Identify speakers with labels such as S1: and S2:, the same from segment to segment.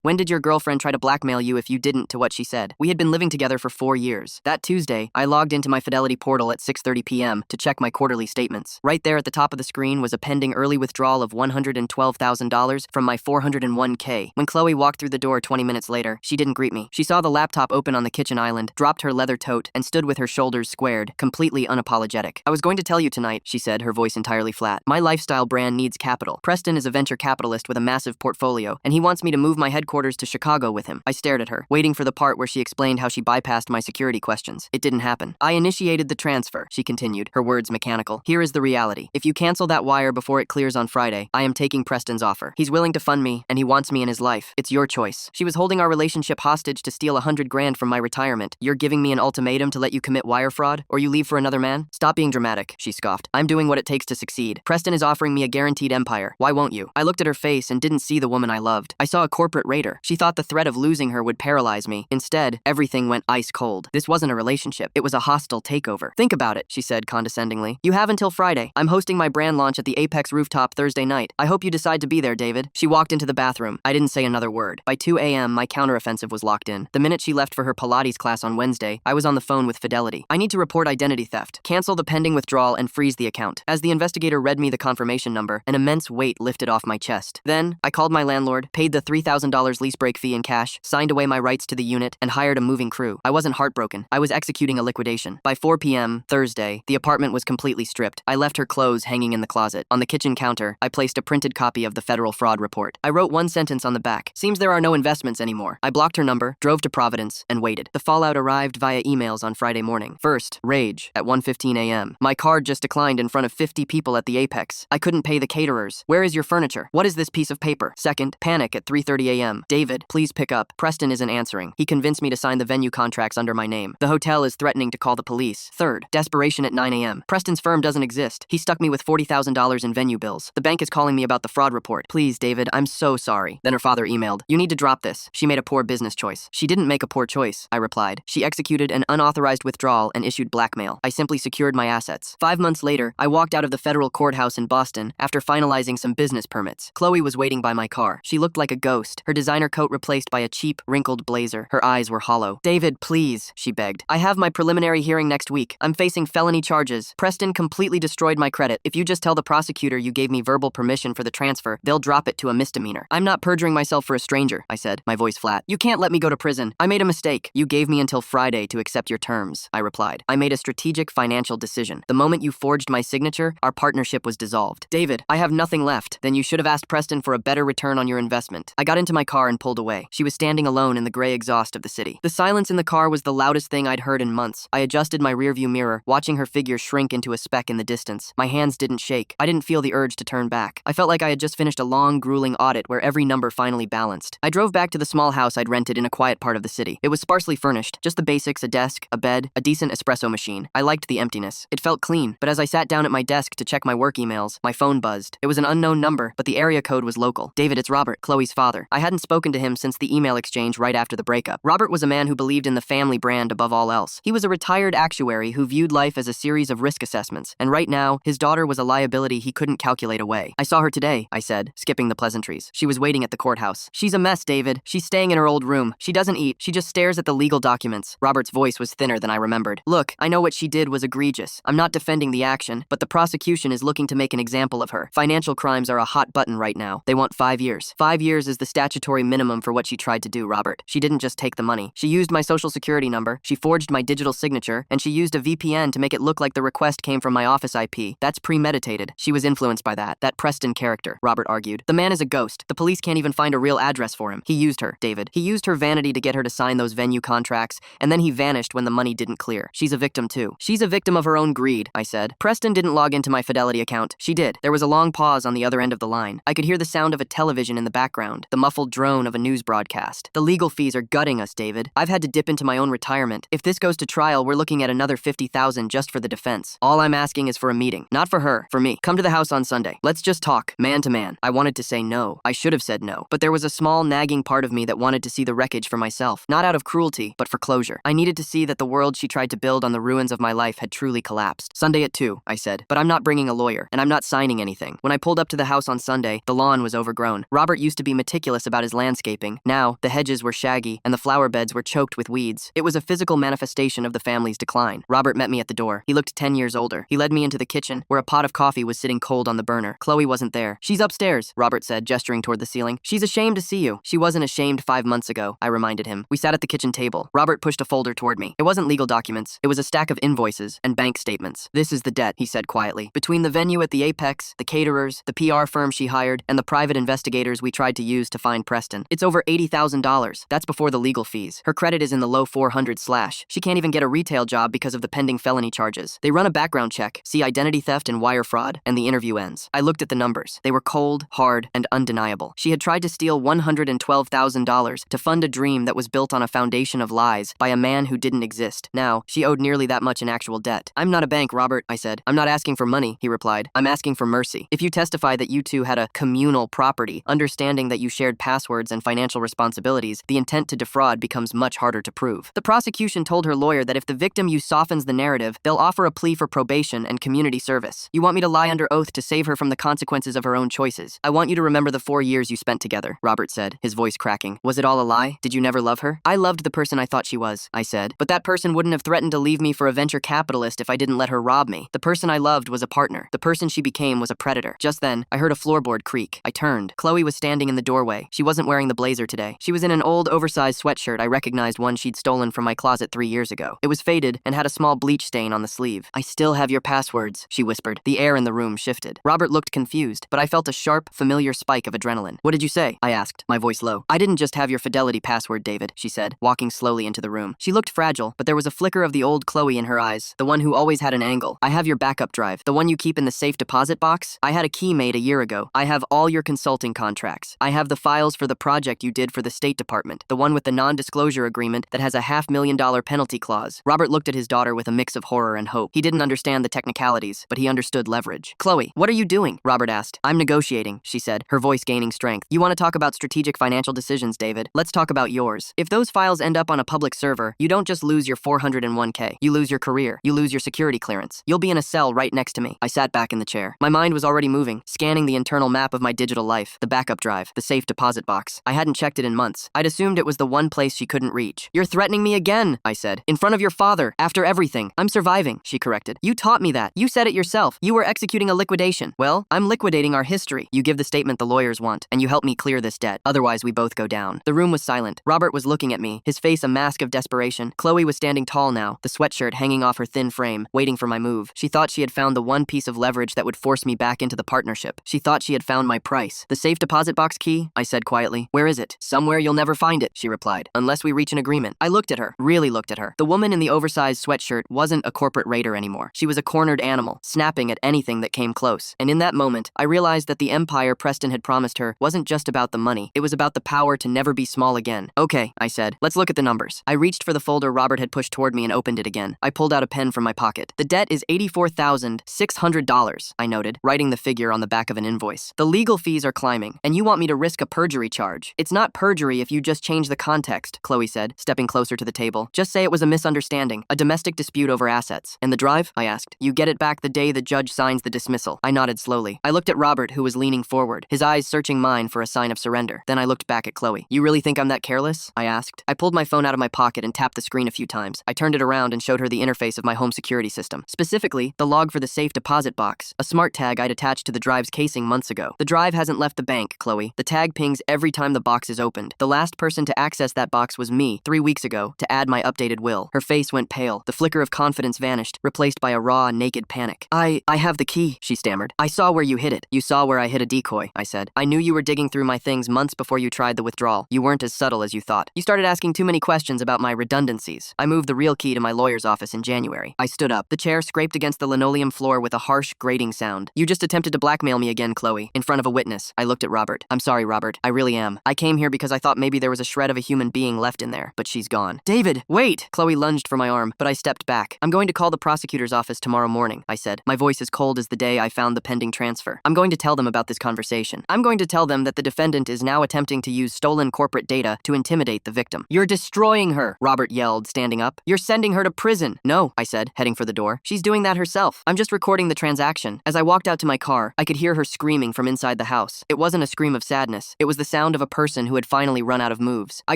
S1: When did your girlfriend try to blackmail you if you didn't, to what she said? We had been living together for 4 years. That Tuesday, I logged into my Fidelity portal at 6:30 p.m. to check my quarterly statements. Right there at the top of the screen was a pending early withdrawal of $112,000 from my 401k. When Chloe walked through the door 20 minutes later, she didn't greet me. She saw the laptop open on the kitchen island, dropped her leather tote, and stood with her shoulders squared, completely unapologetic. I was going to tell you tonight, she said, her voice entirely flat. My lifestyle brand needs capital. Preston is a venture capitalist with a massive portfolio, and he wants me to move my headquarters to Chicago with him. I stared at her, waiting for the part where she explained how she bypassed my security questions. It didn't happen. I initiated the transfer, she continued, her words mechanical. Here is the reality. If you cancel that wire before it clears on Friday, I am taking Preston's offer. He's willing to fund me, and he wants me in his life. It's your choice. She was holding our relationship hostage to steal $100,000 from my retirement. You're giving me an ultimatum to let you commit wire fraud, or you leave for another man? Stop being dramatic, she scoffed. I'm doing what it takes to succeed. Preston is offering me a guaranteed empire. Why won't you? I looked at her face and didn't see the woman I loved. I saw a corporate raider. She thought the threat of losing her would paralyze me. Instead, everything went ice cold. This wasn't a relationship. It was a hostile takeover. Think about it, she said condescendingly. You have until Friday. I'm hosting my brand launch at the Apex rooftop Thursday night. I hope you decide to be there, David. She walked into the bathroom. I didn't say another word. By 2 a.m., my counteroffensive was locked in. The minute she left for her Pilates class on Wednesday, I was on the phone with Fidelity. I need to report identity theft, cancel the pending withdrawal, and freeze the account. As the investigator read me the confirmation number, an immense weight lifted off my chest. Then, I called my landlord, paid the $3,000 lease break fee in cash, signed away my rights to the unit, and hired a moving crew. I wasn't heartbroken. I was executing a liquidation. By 4 p.m., Thursday, the apartment was completely stripped. I left her clothes hanging in the closet. On the kitchen counter, I placed a printed copy of the federal fraud report. I wrote one sentence on the back. Seems there are no investments anymore. I blocked her number, drove to Providence, and waited. The fallout arrived via emails on Friday morning. First, rage at 1:15 a.m. My card just declined in front of 50 people at the Apex. I couldn't pay the caterers. Where is your furniture? What is this piece of paper? Second, panic at 3:30 a.m. David, please pick up. Preston isn't answering. He convinced me to sign the venue contracts under my name. The hotel is threatening to call the police. Third, desperation at 9 a.m. Preston's firm doesn't exist. He stuck me with $40,000 in venue bills. The bank is calling me about the fraud report. Please, David, I'm so sorry. Then her father emailed. You need to drop this. She made a poor business choice. She didn't make a poor choice, I replied. She executed an unauthorized withdrawal and issued blackmail. I simply secured my assets. 5 months later, I walked out of the federal courthouse in Boston after finalizing some business permits. Chloe was waiting by my car. She looked like a ghost, her designer coat replaced by a cheap, wrinkled blazer. Her eyes were hollow. David, please, she begged. I have my preliminary hearing next week. I'm facing felony charges. Preston completely destroyed my credit. If you just tell the prosecutor you gave me verbal permission for the transfer, they'll drop it to a misdemeanor. I'm not perjuring myself for a stranger, I said, my voice flat. You can't let me go to prison. I made a mistake. You gave me until Friday to accept your terms, I replied. I made a strategic financial decision. The moment you forged my signature, our partnership was dissolved. David, I have nothing left. Then you should have asked Preston for a better return on your investment. I got into my car and pulled away. She was standing alone in the gray exhaust of the city. The silence in the car was the loudest thing I'd heard in months. I adjusted my rearview mirror, watching her figure shrink into a speck in the distance. My hands didn't shake. I didn't feel the urge to turn back. I felt like I had just finished a long, grueling audit where every number finally balanced. I drove back to the small house I'd rented in a quiet part of the city. It was sparsely furnished, just the basics, a desk, a bed, a decent espresso machine. I liked the emptiness. It felt clean, but as I sat down at my desk to check my work emails, my phone buzzed. It was an unknown number, but the area code was local. David, it's Robert, Chloe's father. I hadn't spoken to him since the email exchange right after the breakup. Robert was a man who believed in the family brand above all else. He was a retired actuary who viewed life as a series of risk assessments, and right now, his daughter was a liability he couldn't calculate away. I saw her today, I said, skipping the pleasantries. She was waiting at the courthouse. She's a mess, David. She's staying in her old room. She doesn't eat. She just stares at the legal documents. Robert's voice was thinner than I remembered. Look, I know what she did was egregious. I'm not defending the action, but the prosecution is looking to make an example of her. Financial crimes are a hot button right now. They want 5 years. 5 years is the statutory minimum for what she tried to do, Robert. She didn't just take the money. She used my social security number, she forged my digital signature, and she used a VPN to make it look like the request came from my office IP. That's premeditated. She was influenced by that Preston character, Robert argued. The man is a ghost. The police can't even find a real address for him. He used her, David. He used her vanity to get her to sign those venue contracts, and then he vanished when the money didn't clear. She's a victim too. She's a victim of her own greed, I said. Preston didn't log into my Fidelity account. She did. There was a long pause on the other end of the line. I could hear the sound of a television in the background, the muffled drone of a news broadcast. The legal fees are gutting us, David. I've had to dip into my own retirement. If this goes to trial, we're looking at another $50,000 just for the defense. All I'm asking is for a meeting. Not for her, for me. Come to the house on Sunday. Let's just talk, man to man. I wanted to say no. I should have said no. But there was a small nagging part of me that wanted to see the wreckage for myself. Not out of cruelty, but for closure. I needed to see that the world she tried to build on the ruins of my life had truly collapsed. Sunday at 2, I said. But I'm not bringing a lawyer, and I'm not signing anything. When I pulled up to the house on Sunday, the lawn was overgrown. Robert used to be meticulous about his as landscaping. Now, the hedges were shaggy, and the flower beds were choked with weeds. It was a physical manifestation of the family's decline. Robert met me at the door. He looked 10 years older. He led me into the kitchen, where a pot of coffee was sitting cold on the burner. Chloe wasn't there. "She's upstairs," Robert said, gesturing toward the ceiling. "She's ashamed to see you." "She wasn't ashamed 5 months ago," I reminded him. We sat at the kitchen table. Robert pushed a folder toward me. It wasn't legal documents. It was a stack of invoices and bank statements. "This is the debt," he said quietly. "Between the venue at the Apex, the caterers, the PR firm she hired, and the private investigators we tried to use to find Preston. It's over $80,000. That's before the legal fees. Her credit is in the low 400s slash. She can't even get a retail job because of the pending felony charges. They run a background check, see identity theft and wire fraud, and the interview ends." I looked at the numbers. They were cold, hard, and undeniable. She had tried to steal $112,000 to fund a dream that was built on a foundation of lies by a man who didn't exist. Now, she owed nearly that much in actual debt. "I'm not a bank, Robert," I said. "I'm not asking for money," he replied. "I'm asking for mercy. If you testify that you two had a communal property, understanding that you shared passwords and financial responsibilities, the intent to defraud becomes much harder to prove." The prosecution told her lawyer that if the victim used softens the narrative, they'll offer a plea for probation and community service. "You want me to lie under oath to save her from the consequences of her own choices. I want you to remember the 4 years you spent together," Robert said, his voice cracking. "Was it all a lie? Did you never love her?" "I loved the person I thought she was," I said. "But that person wouldn't have threatened to leave me for a venture capitalist if I didn't let her rob me. The person I loved was a partner. The person she became was a predator." Just then, I heard a floorboard creak. I turned. Chloe was standing in the doorway. She wasn't wearing the blazer today. She was in an old, oversized sweatshirt I recognized one she'd stolen from my closet 3 years ago. It was faded and had a small bleach stain on the sleeve. "I still have your passwords," she whispered. The air in the room shifted. Robert looked confused, but I felt a sharp, familiar spike of adrenaline. "What did you say?" I asked, my voice low. "I didn't just have your fidelity password, David," she said, walking slowly into the room. She looked fragile, but there was a flicker of the old Chloe in her eyes, the one who always had an angle. "I have your backup drive, the one you keep in the safe deposit box. I had a key made a year ago. I have all your consulting contracts. I have the files for the project you did for the State Department, the one with the non-disclosure agreement that has a $500,000 penalty clause." Robert looked at his daughter with a mix of horror and hope. He didn't understand the technicalities, but he understood leverage. "Chloe, what are you doing?" Robert asked. "I'm negotiating," she said, her voice gaining strength. "You want to talk about strategic financial decisions, David? Let's talk about yours. If those files end up on a public server, you don't just lose your 401k. You lose your career. You lose your security clearance. You'll be in a cell right next to me." I sat back in the chair. My mind was already moving, scanning the internal map of my digital life, the backup drive, the safe deposit box. I hadn't checked it in months. I'd assumed it was the one place she couldn't reach. "You're threatening me again," I said. "In front of your father, after everything." "I'm surviving," she corrected. "You taught me that. You said it yourself. You were executing a liquidation." "Well, I'm liquidating our history. You give the statement the lawyers want, and you help me clear this debt. Otherwise, we both go down." The room was silent. Robert was looking at me, his face a mask of desperation. Chloe was standing tall now, the sweatshirt hanging off her thin frame, waiting for my move. She thought she had found the one piece of leverage that would force me back into the partnership. She thought she had found my price. "The safe deposit box key?" I said quietly. "Where is it?" "Somewhere you'll never find it," she replied, "unless we reach an agreement." I looked at her, really looked at her. The woman in the oversized sweatshirt wasn't a corporate raider anymore. She was a cornered animal, snapping at anything that came close. And in that moment, I realized that the empire Preston had promised her wasn't just about the money. It was about the power to never be small again. "Okay," I said. "Let's look at the numbers." I reached for the folder Robert had pushed toward me and opened it again. I pulled out a pen from my pocket. "The debt is $84,600, I noted, writing the figure on the back of an invoice. "The legal fees are climbing, and you want me to risk a perjury charge. It's not perjury if you just change the context," Chloe said, stepping closer to the table. "Just say it was a misunderstanding, a domestic dispute over assets." "And the drive?" I asked. "You get it back the day the judge signs the dismissal." I nodded slowly. I looked at Robert, who was leaning forward, his eyes searching mine for a sign of surrender. Then I looked back at Chloe. "You really think I'm that careless?" I asked. I pulled my phone out of my pocket and tapped the screen a few times. I turned it around and showed her the interface of my home security system. Specifically, the log for the safe deposit box, a smart tag I'd attached to the drive's casing months ago. "The drive hasn't left the bank, Chloe. The tag pings every time the box is opened. The last person to access that box was me, 3 weeks ago, to add my updated will." Her face went pale. The flicker of confidence vanished, replaced by a raw, naked panic. I have the key," she stammered. "I saw where you hid it." "You saw where I hid a decoy," I said. "I knew you were digging through my things months before you tried the withdrawal. You weren't as subtle as you thought. You started asking too many questions about my redundancies. I moved the real key to my lawyer's office in January." I stood up. The chair scraped against the linoleum floor with a harsh, grating sound. "You just attempted to blackmail me again, Chloe, in front of a witness." I looked at Robert. "I'm sorry, Robert. I really am. I came here because I thought maybe there was a shred of a human being left in there, but she's gone." "David, wait!" Chloe lunged for my arm, but I stepped back. "I'm going to call the prosecutor's office tomorrow morning," I said, my voice as cold as the day I found the pending transfer. "I'm going to tell them about this conversation. I'm going to tell them that the defendant is now attempting to use stolen corporate data to intimidate the victim." "You're destroying her," Robert yelled, standing up. "You're sending her to prison." "No," I said, heading for the door. "She's doing that herself. I'm just recording the transaction." As I walked out to my car, I could hear her screaming from inside the house. It wasn't a scream of sadness. It was the sound sound of a person who had finally run out of moves. I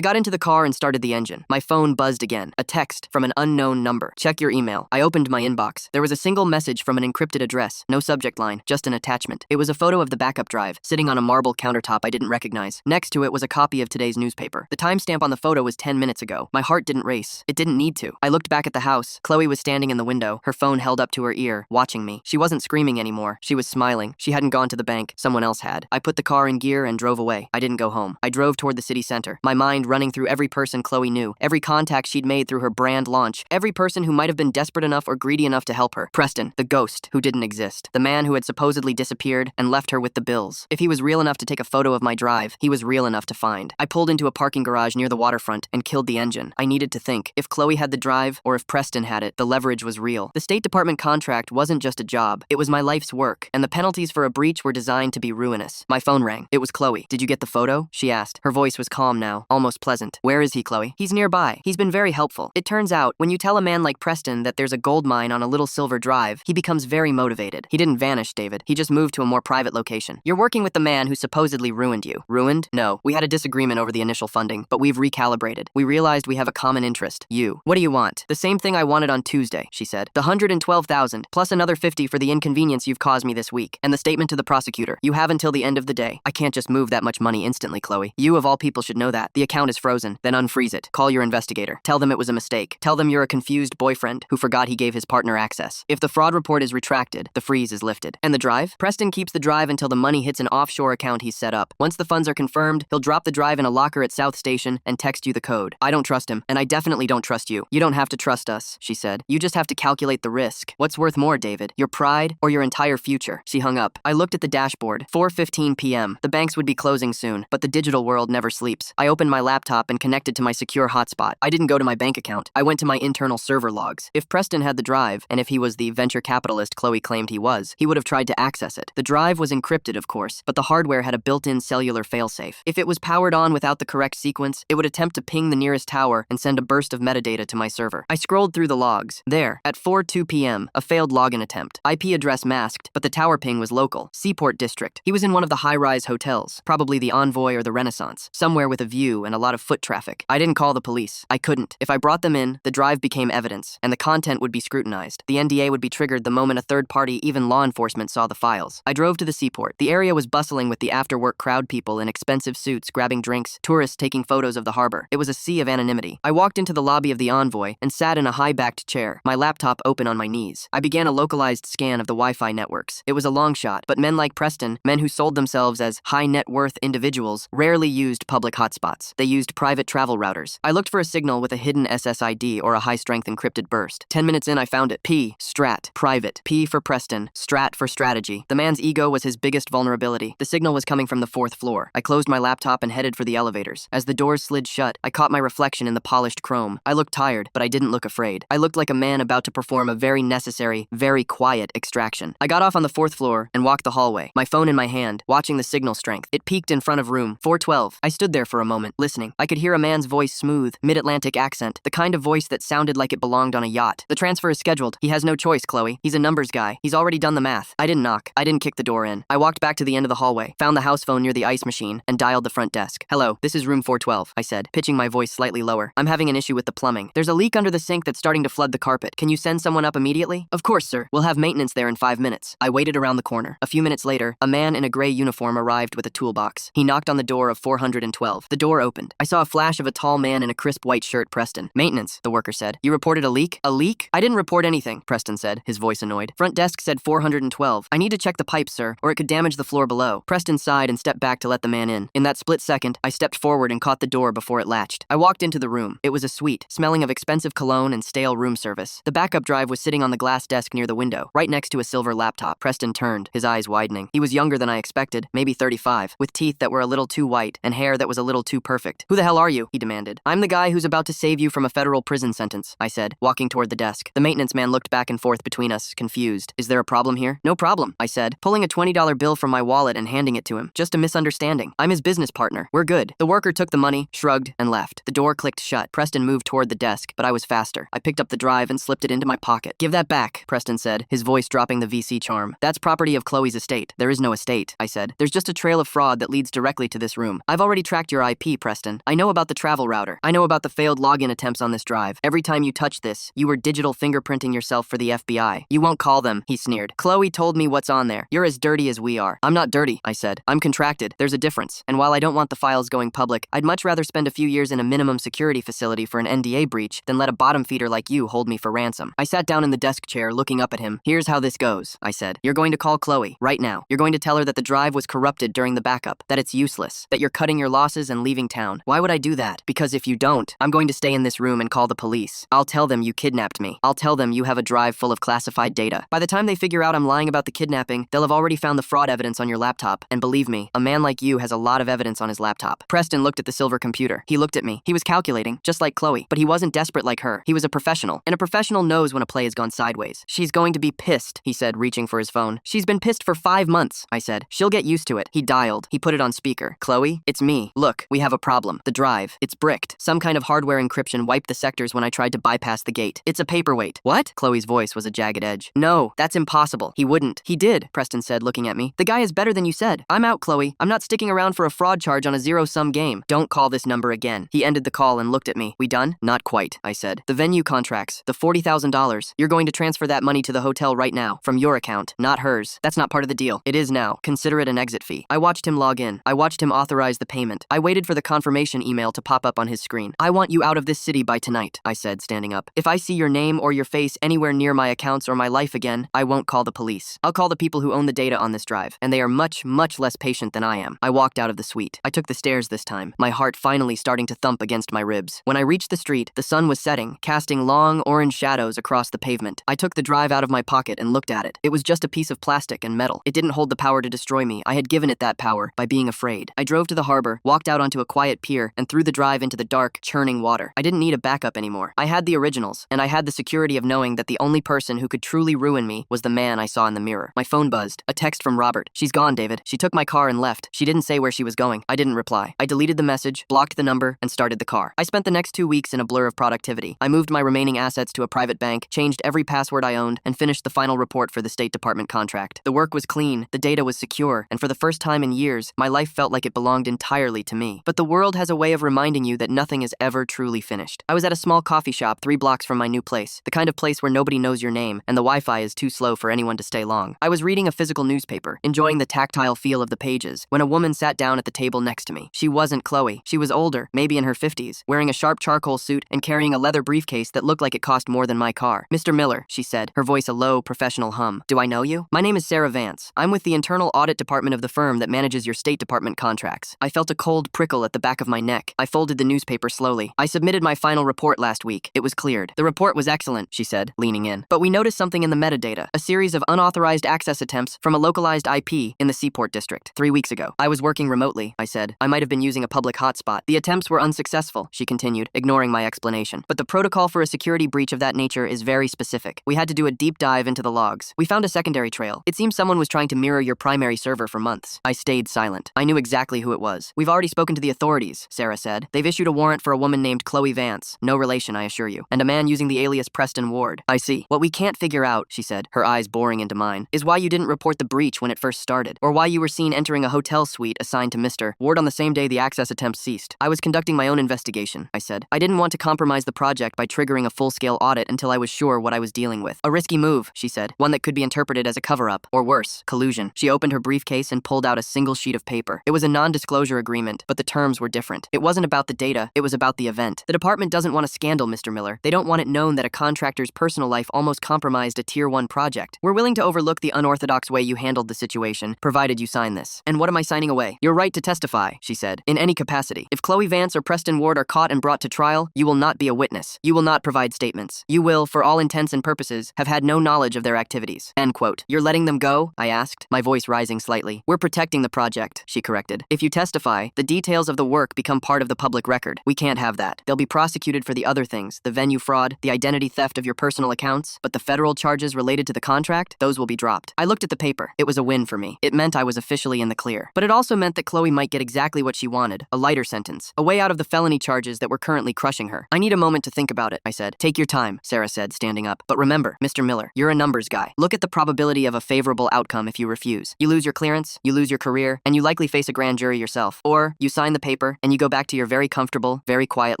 S1: got into the car and started the engine. My phone buzzed again. A text from an unknown number. Check your email. I opened my inbox. There was a single message from an encrypted address. No subject line, just an attachment. It was a photo of the backup drive, sitting on a marble countertop I didn't recognize. Next to it was a copy of today's newspaper. The timestamp on the photo was 10 minutes ago. My heart didn't race. It didn't need to. I looked back at the house. Chloe was standing in the window, her phone held up to her ear, watching me. She wasn't screaming anymore. She was smiling. She hadn't gone to the bank. Someone else had. I put the car in gear and drove away. I didn't go home. I drove toward the city center, my mind running through every person Chloe knew, every contact she'd made through her brand launch, every person who might have been desperate enough or greedy enough to help her. Preston, the ghost who didn't exist. The man who had supposedly disappeared and left her with the bills. If he was real enough to take a photo of my drive, he was real enough to find. I pulled into a parking garage near the waterfront and killed the engine. I needed to think. If Chloe had the drive, or if Preston had it, the leverage was real. The State Department contract wasn't just a job. It was my life's work, and the penalties for a breach were designed to be ruinous. My phone rang. It was Chloe. Did you get the photo? She asked. Her voice was calm now, almost pleasant. Where is he, Chloe? He's nearby. He's been very helpful. It turns out, when you tell a man like Preston that there's a gold mine on a little silver drive, he becomes very motivated. He didn't vanish, David. He just moved to a more private location. You're working with the man who supposedly ruined you. Ruined? No. We had a disagreement over the initial funding, but we've recalibrated. We realized we have a common interest. You. What do you want? The same thing I wanted on Tuesday, she said. The $112,000, plus another $50 for the inconvenience you've caused me this week. And the statement to the prosecutor. You have until the end of the day. I can't just move that much money instantly, Chloe. You of all people should know that. The account is frozen. Then unfreeze it. Call your investigator. Tell them it was a mistake. Tell them you're a confused boyfriend who forgot he gave his partner access. If the fraud report is retracted, the freeze is lifted. And the drive? Preston keeps the drive until the money hits an offshore account he's set up. Once the funds are confirmed, he'll drop the drive in a locker at South Station and text you the code. I don't trust him, and I definitely don't trust you. You don't have to trust us, she said. You just have to calculate the risk. What's worth more, David? Your pride or your entire future? She hung up. I looked at the dashboard. 4:15 p.m. The banks would be closing soon, but the digital world never sleeps. I opened my laptop and connected to my secure hotspot. I didn't go to my bank account. I went to my internal server logs. If Preston had the drive, and if he was the venture capitalist Chloe claimed he was, he would have tried to access it. The drive was encrypted, of course, but the hardware had a built-in cellular failsafe. If it was powered on without the correct sequence, it would attempt to ping the nearest tower and send a burst of metadata to my server. I scrolled through the logs. There, at 4:02 p.m., a failed login attempt. IP address masked, but the tower ping was local. Seaport District. He was in one of the high-rise hotels, probably the Envoy or the Renaissance, somewhere with a view and a lot of foot traffic. I didn't call the police. I couldn't. If I brought them in, the drive became evidence, and the content would be scrutinized. The NDA would be triggered the moment a third party, even law enforcement, saw the files. I drove to the seaport. The area was bustling with the after-work crowd, people in expensive suits grabbing drinks, tourists taking photos of the harbor. It was a sea of anonymity. I walked into the lobby of the Envoy and sat in a high-backed chair, my laptop open on my knees. I began a localized scan of the Wi-Fi networks. It was a long shot, but men like Preston, men who sold themselves as high-net-worth individuals, rarely used public hotspots. They used private travel routers. I looked for a signal with a hidden SSID or a high-strength encrypted burst. 10 minutes in, I found it. P, strat, private. P for Preston, strat for strategy. The man's ego was his biggest vulnerability. The signal was coming from the 4th floor. I closed my laptop and headed for the elevators. As the doors slid shut, I caught my reflection in the polished chrome. I looked tired, but I didn't look afraid. I looked like a man about to perform a very necessary, very quiet extraction. I got off on the 4th floor and walked the hallway, my phone in my hand, watching the signal strength. It peaked in front of room 412. I stood there for a moment, listening. I could hear a man's voice, smooth, mid-Atlantic accent, the kind of voice that sounded like it belonged on a yacht. The transfer is scheduled. He has no choice, Chloe. He's a numbers guy. He's already done the math. I didn't knock. I didn't kick the door in. I walked back to the end of the hallway, found the house phone near the ice machine, and dialed the front desk. Hello, this is room 412, I said, pitching my voice slightly lower. I'm having an issue with the plumbing. There's a leak under the sink that's starting to flood the carpet. Can you send someone up immediately? Of course, sir. We'll have maintenance there in 5 minutes. I waited around the corner. A few minutes later, a man in a gray uniform arrived with a toolbox. He knocked on the door of 412. The door opened. I saw a flash of a tall man in a crisp white shirt. Preston. Maintenance, the worker said. You reported a leak? A leak? I didn't report anything, Preston said, his voice annoyed. Front desk said 412. I need to check the pipes, sir, or it could damage the floor below. Preston sighed and stepped back to let the man in. In that split second, I stepped forward and caught the door before it latched. I walked into the room. It was a suite, smelling of expensive cologne and stale room service. The backup drive was sitting on the glass desk near the window, right next to a silver laptop. Preston turned, his eyes widening. He was younger than I expected, maybe 35, with teeth that were a little too white and hair that was a little too perfect. Who the hell are you? He demanded. I'm the guy who's about to save you from a federal prison sentence, I said, walking toward the desk. The maintenance man looked back and forth between us, confused. Is there a problem here? No problem, I said, pulling a $20 bill from my wallet and handing it to him. Just a misunderstanding. I'm his business partner. We're good. The worker took the money, shrugged, and left. The door clicked shut. Preston moved toward the desk, but I was faster. I picked up the drive and slipped it into my pocket. Give that back, Preston said, his voice dropping the VC charm. That's property of Chloe's estate. There is no estate, I said. There's just a trail of fraud that leads directly directly to this room. I've already tracked your IP, Preston. I know about the travel router. I know about the failed login attempts on this drive. Every time you touch this, you were digital fingerprinting yourself for the FBI. You won't call them, he sneered. Chloe told me what's on there. You're as dirty as we are. I'm not dirty, I said. I'm contracted. There's a difference. And while I don't want the files going public, I'd much rather spend a few years in a minimum security facility for an NDA breach than let a bottom feeder like you hold me for ransom. I sat down in the desk chair, looking up at him. Here's how this goes, I said. You're going to call Chloe, right now. You're going to tell her that the drive was corrupted during the backup, that it's useless, that you're cutting your losses and leaving town. Why would I do that? Because if you don't, I'm going to stay in this room and call the police. I'll tell them you kidnapped me. I'll tell them you have a drive full of classified data. By the time they figure out I'm lying about the kidnapping, they'll have already found the fraud evidence on your laptop. And believe me, a man like you has a lot of evidence on his laptop. Preston looked at the silver computer. He looked at me. He was calculating, just like Chloe, but he wasn't desperate like her. He was a professional, and a professional knows when a play has gone sideways. She's going to be pissed, he said, reaching for his phone. She's been pissed for 5 months, I said. She'll get used to it. He dialed. He put it on speaker. Chloe, it's me. Look, we have a problem. The drive. It's bricked. Some kind of hardware encryption wiped the sectors when I tried to bypass the gate. It's a paperweight. What? Chloe's voice was a jagged edge. No, that's impossible. He wouldn't. He did, Preston said, looking at me. The guy is better than you said. I'm out, Chloe. I'm not sticking around for a fraud charge on a zero-sum game. Don't call this number again. He ended the call and looked at me. We done? Not quite, I said. The venue contracts, the $40,000. You're going to transfer that money to the hotel right now, from your account, not hers. That's not part of the deal. It is now. Consider it an exit fee. I watched him log in. I watched him authorize the payment. I waited for the confirmation email to pop up on his screen. I want you out of this city by tonight, I said, standing up. If I see your name or your face anywhere near my accounts or my life again, I won't call the police. I'll call the people who own the data on this drive, and they are much, much less patient than I am. I walked out of the suite. I took the stairs this time, my heart finally starting to thump against my ribs. When I reached the street, the sun was setting, casting long orange shadows across the pavement. I took the drive out of my pocket and looked at it. It was just a piece of plastic and metal. It didn't hold the power to destroy me. I had given it that power by being afraid. I drove to the harbor, walked out onto a quiet pier, and threw the drive into the dark, churning water. I didn't need a backup anymore. I had the originals, and I had the security of knowing that the only person who could truly ruin me was the man I saw in the mirror. My phone buzzed. A text from Robert. She's gone, David. She took my car and left. She didn't say where she was going. I didn't reply. I deleted the message, blocked the number, and started the car. I spent the next 2 weeks in a blur of productivity. I moved my remaining assets to a private bank, changed every password I owned, and finished the final report for the State Department contract. The work was clean, the data was secure, and for the first time in years, my life felt like it belonged entirely to me. But the world has a way of reminding you that nothing is ever truly finished. I was at a small coffee shop 3 blocks from my new place, the kind of place where nobody knows your name, and the Wi-Fi is too slow for anyone to stay long. I was reading a physical newspaper, enjoying the tactile feel of the pages, when a woman sat down at the table next to me. She wasn't Chloe. She was older, maybe in her 50s, wearing a sharp charcoal suit and carrying a leather briefcase that looked like it cost more than my car. Mr. Miller, she said, her voice a low, professional hum. Do I know you? My name is Sarah Vance. I'm with the internal audit department of the firm that manages your State Department contracts. I felt a cold prickle at the back of my neck. I folded the newspaper slowly. I submitted my final report last week. It was cleared. The report was excellent, she said, leaning in. But we noticed something in the metadata, a series of unauthorized access attempts from a localized IP in the Seaport District. 3 weeks ago. I was working remotely, I said. I might have been using a public hotspot. The attempts were unsuccessful, she continued, ignoring my explanation. But the protocol for a security breach of that nature is very specific. We had to do a deep dive into the logs. We found a secondary trail. It seems someone was trying to mirror your primary server for months. I stayed silent. I knew exactly who it was. We've already spoken to the authorities, Sarah said. They've issued a warrant for a woman named Chloe Vance, no relation, I assure you, and a man using the alias Preston Ward. I see. What we can't figure out, she said, her eyes boring into mine, is why you didn't report the breach when it first started, or why you were seen entering a hotel suite assigned to Mr. Ward on the same day the access attempts ceased. I was conducting my own investigation, I said. I didn't want to compromise the project by triggering a full-scale audit until I was sure what I was dealing with. A risky move, she said, one that could be interpreted as a cover-up, or worse, collusion. She opened her briefcase and pulled out a single sheet of paper. It was a non-disclosure agreement, but the terms were different. It wasn't about the data, it was about the event. The department doesn't want a scandal, Mr. Miller. They don't want it known that a contractor's personal life almost compromised a Tier 1 project. We're willing to overlook the unorthodox way you handled the situation, provided you sign this. And what am I signing away? Your right to testify, she said, in any capacity. If Chloe Vance or Preston Ward are caught and brought to trial, you will not be a witness. You will not provide statements. You will, for all intents and purposes, have had no knowledge of their activities. End quote. You're letting them go? I asked, my voice rising slightly. We're protecting the project, she corrected. If you testify, the details of the work become part of the public record. We can't have that. They'll be prosecuted for the other things, the venue fraud, the identity theft of your personal accounts, but the federal charges related to the contract, those will be dropped. I looked at the paper. It was a win for me. It meant I was officially in the clear. But it also meant that Chloe might get exactly what she wanted, a lighter sentence, a way out of the felony charges that were currently crushing her. I need a moment to think about it, I said. Take your time, Sarah said, standing up. But remember, Mr. Miller, you're a numbers guy. Look at the probability of a favorable outcome if you refuse. You lose your clearance, you lose your career, and you likely face face a grand jury yourself. Or you sign the paper and you go back to your very comfortable, very quiet